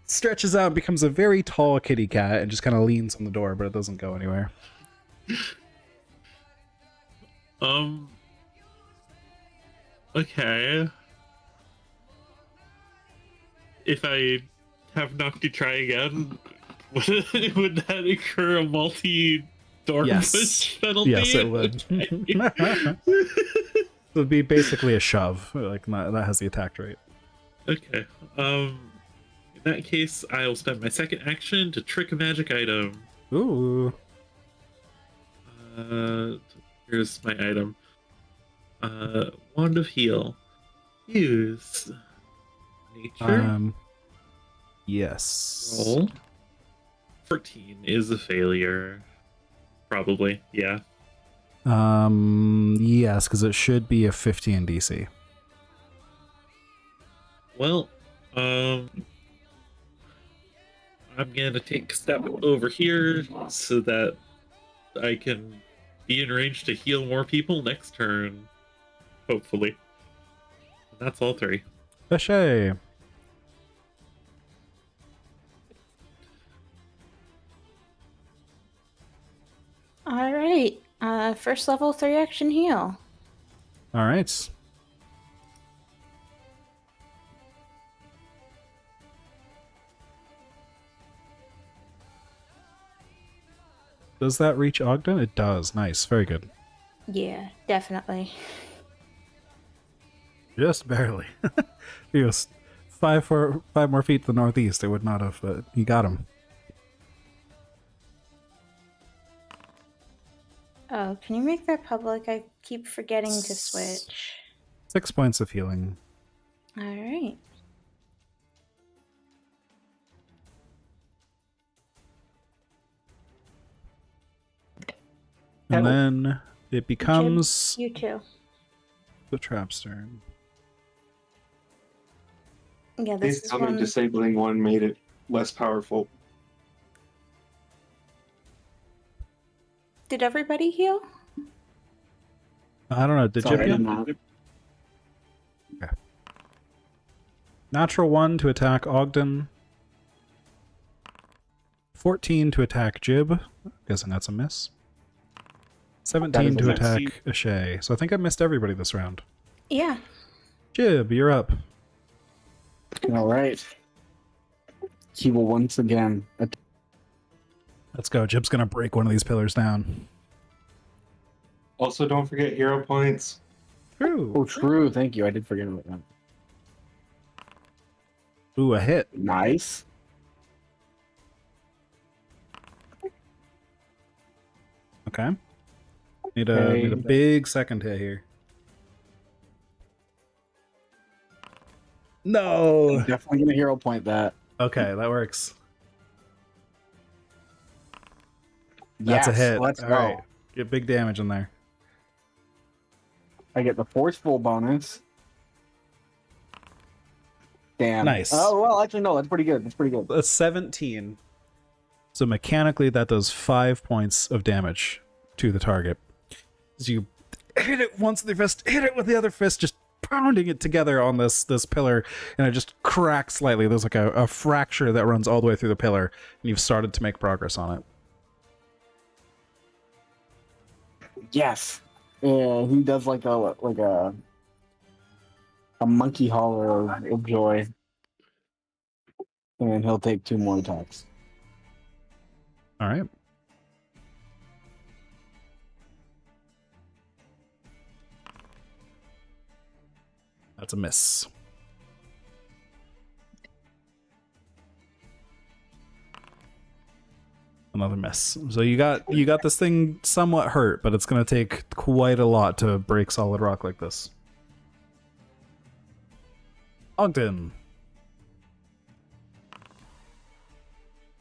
stretches out, becomes a very tall kitty cat, and just kind of leans on the door, but it doesn't go anywhere.
Okay. If I have Nocti try again, would that incur a multi-door
Yes.
push penalty?
Yes, it would. It would be basically a shove. Like, that has the attack rate.
Okay. In that case, I will spend my second action to trick a magic item.
Ooh.
Here's my item. Wand of Heal. Use. Nature.
Yes.
Roll. 14 is a failure. Probably, yeah.
Yes, because it should be a 15 DC.
Well, I'm gonna take a step over here so that I can be in range to heal more people next turn. Hopefully. And that's all three.
Bechet.
All right. First level 3 action heal.
All right. Does that reach Ogden? It does. Nice. Very good.
Yeah, definitely.
Just barely. He was 5 more feet to the northeast. It would not have, but you got him.
Oh, can you make that public? I keep forgetting to switch.
6 points of healing.
All right.
And then it becomes
You too.
the trap's turn.
Yeah,
Please
this is
tell me
one.
disabling one made it less powerful.
Did everybody heal?
I don't know. Did
Sorry, I
you?
didn't know.
Natural 1 to attack Ogden. 14 to attack Jib. Guessing that's a miss. 17 to
That is a miss.
attack Ashay. So I think I missed everybody this round.
Yeah.
Jib, you're up.
All right. He will once again.
Let's go. Jib's gonna break one of these pillars down.
Also, don't forget hero points.
True.
Oh, true. Thank you. I did forget about that.
Ooh, a hit.
Nice.
Okay. Need a big second hit here. No.
Definitely gonna hero point that.
Okay, that works. That's a
Yes,
hit.
Let's
All
go.
right. Get big damage in there.
I get the forceful bonus. Damn.
Nice.
Oh well, actually no, that's pretty good. That's pretty good.
That's 17. So mechanically, that does 5 points of damage to the target. As you hit it once with your fist, hit it with the other fist, just pounding it together on this pillar, and it just cracks slightly. There's like a fracture that runs all the way through the pillar, and you've started to make progress on it.
Yes. Yeah, he does like a monkey holler of joy, and he'll take 2 more attacks.
All right. That's a miss. Another miss. So you got this thing somewhat hurt, but it's going to take quite a lot to break solid rock like this. Ogden.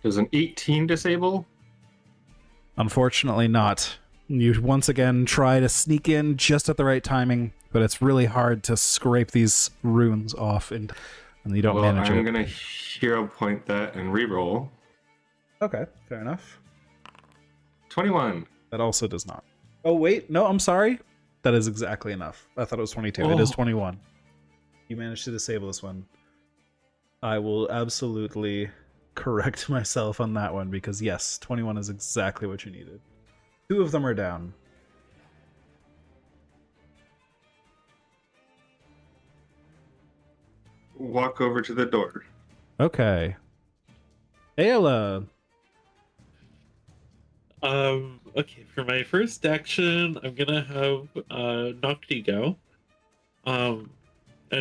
Does an 18 disable?
Unfortunately not. You once again try to sneak in just at the right timing, but it's really hard to scrape these runes off, and you don't manage it.
I'm going to hero point that and reroll.
Okay, fair enough.
21.
That also does not. Oh, wait. No, I'm sorry. That is exactly enough. I thought it was 22. It is 21. You managed to disable this one. I will absolutely correct myself on that one, because yes, 21 is exactly what you needed. 2 of them are down.
Walk over to the door.
Okay. Ayla.
Okay, for my first action, I'm gonna have Nocti go. And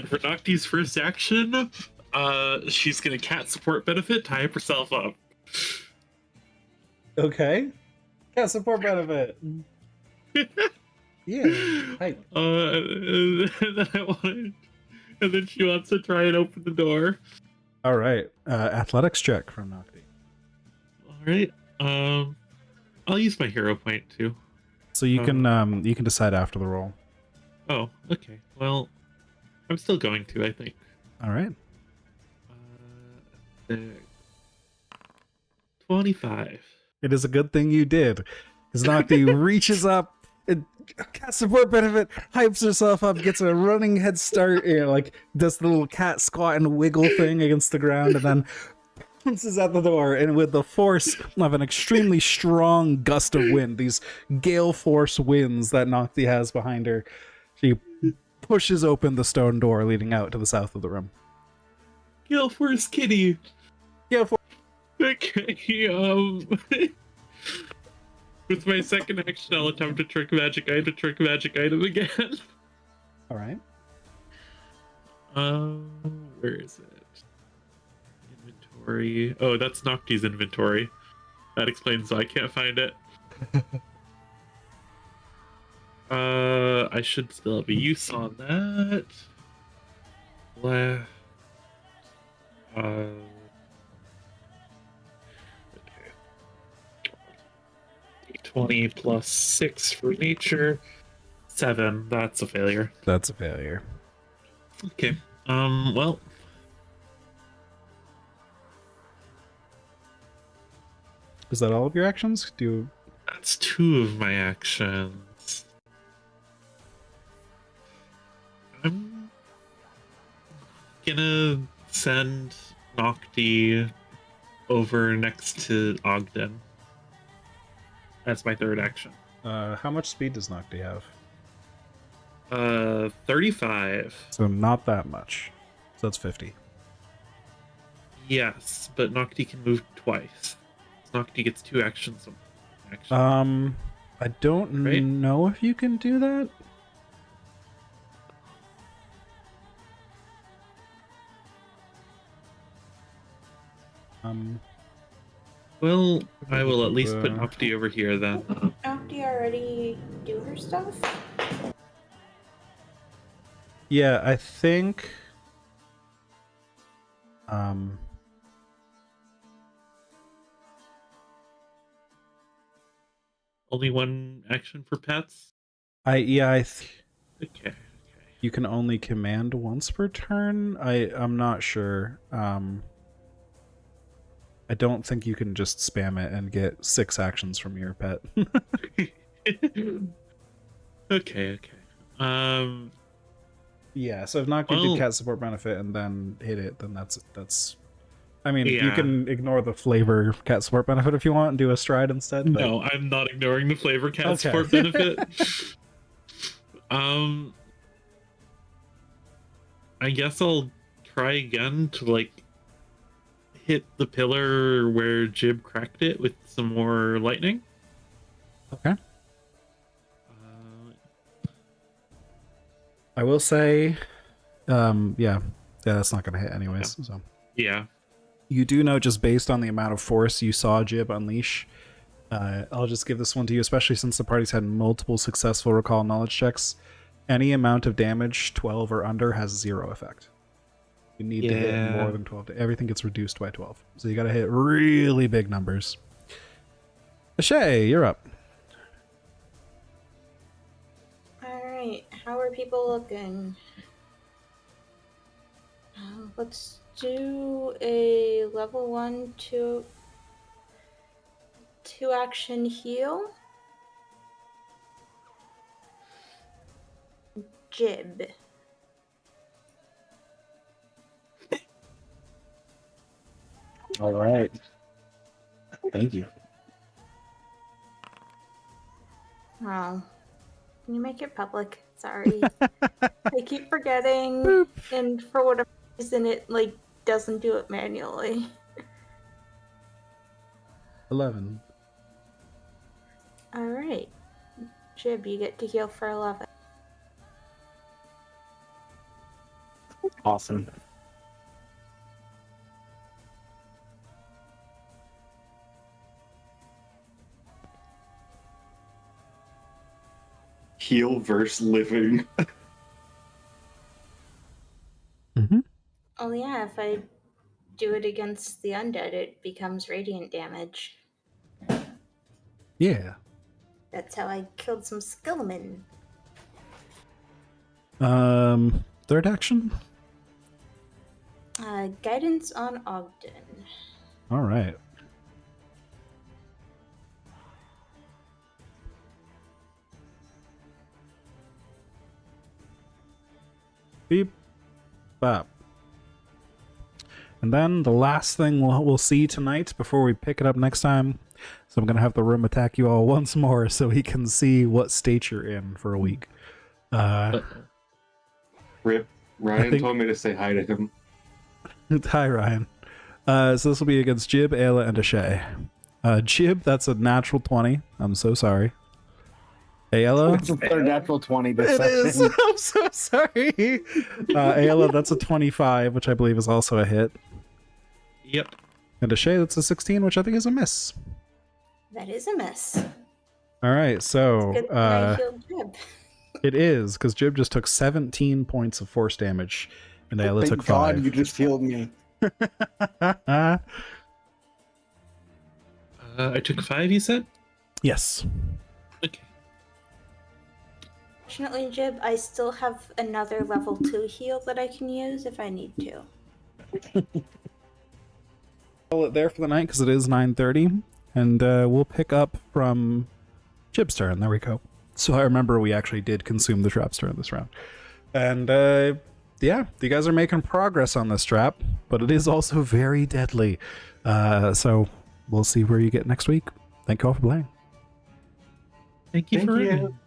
for Nocti's first action, she's gonna cat support benefit, tie herself up.
Okay. Cat support benefit. Yeah. Hi.
And then she wants to try and open the door.
All right. Athletics check from Nocti.
All right. I'll use my hero point too.
So you can decide after the roll.
Oh, okay. Well, I'm still going to, I think.
All right.
25.
It is a good thing you did, because Nocti reaches up and cat support benefit, hypes herself up, gets a running head start, like does the little cat squat and wiggle thing against the ground, and then bounces out the door. And with the force of an extremely strong gust of wind, these gale force winds that Nocti has behind her, she pushes open the stone door leading out to the south of the room.
Gale Force Kitty.
Gale force.
Okay, with my second action, I'll attempt to trick magic item again.
All right.
Where is it? Inventory. Oh, that's Nocti's inventory. That explains why I can't find it. I should still have a use on that. Left. Okay. 20 plus 6 for nature. 7. That's a failure.
That's a failure.
Okay. Well.
Is that all of your actions?
That's 2 of my actions. I'm gonna send Nocti over next to Ogden. That's my third action.
How much speed does Nocti have?
35.
So not that much. So that's 50.
Yes, but Nocti can move twice. Nocti gets 2 actions.
I don't know if you can do that.
Well, I will at least put Nocti over here then.
Nocti already do her stuff?
Yeah, I think.
Only 1 action for pets?
Okay.
Okay.
You can only command once per turn. I'm not sure. I don't think you can just spam it and get 6 actions from your pet.
Okay.
Yeah, so if Nocturne
Well-
did cat support benefit and then hit it, then that's. I mean, you
Yeah.
can ignore the flavor cat support benefit if you want and do a stride instead. But...
No, I'm not ignoring the flavor cat
Okay.
support benefit. I guess I'll try again to like hit the pillar where Jib cracked it with some more lightning.
Okay. I will say, yeah, that's not going to hit anyways. So
Yeah.
you do know, just based on the amount of force you saw Jib unleash, I'll just give this one to you, especially since the party's had multiple successful recall knowledge checks. Any amount of damage, 12 or under, has 0 effect. You need to hit more than 12. Everything gets reduced by 12. So you got to hit really big numbers. Shay, you're up.
Alright, how are people looking? Let's do a level 1 2 action heal. Jib.
All right. Thank you.
Oh, can you make it public? Sorry. I keep forgetting, and for whatever reason, it like doesn't do it manually.
11.
All right, Jib, you get to heal for 11.
Awesome.
Heal versus living.
Mm-hmm.
Oh yeah, if I do it against the undead, it becomes radiant damage.
Yeah.
That's how I killed some skillmen.
Third action?
Guidance on Ogden.
All right. Beep. Bop. And then the last thing we'll see tonight before we pick it up next time. So I'm going to have the room attack you all once more so he can see what state you're in for a week.
Rip. Ryan
think-
told me to say hi to him.
Hi, Ryan. So this will be against Jib, Ayla, and Ashay. Jib, that's a natural 20. I'm so sorry. Ayla?
It's a third natural 20
It
this
is.
session.
I'm so sorry. Ayla, that's a 25, which I believe is also a hit.
Yep.
And Ashay, that's a 16, which I think is a miss.
That is a miss.
All right, so
Good thing I healed Jib.
it is, because Jib just took 17 points of force damage, and Ayla
Thank
took
God
5.
you just healed me.
I took 5, you said?
Yes.
Okay.
Fortunately, Jib, I still have another level 2 heal that I can use if I need to.
Call it there for the night, because it is 9:30, and we'll pick up from Jib's turn. There we go. So I remember we actually did consume the trap's turn this round. And yeah, you guys are making progress on this trap, but it is also very deadly. So we'll see where you get next week. Thank you all for playing.
Thank you
Thank
for
you.
running.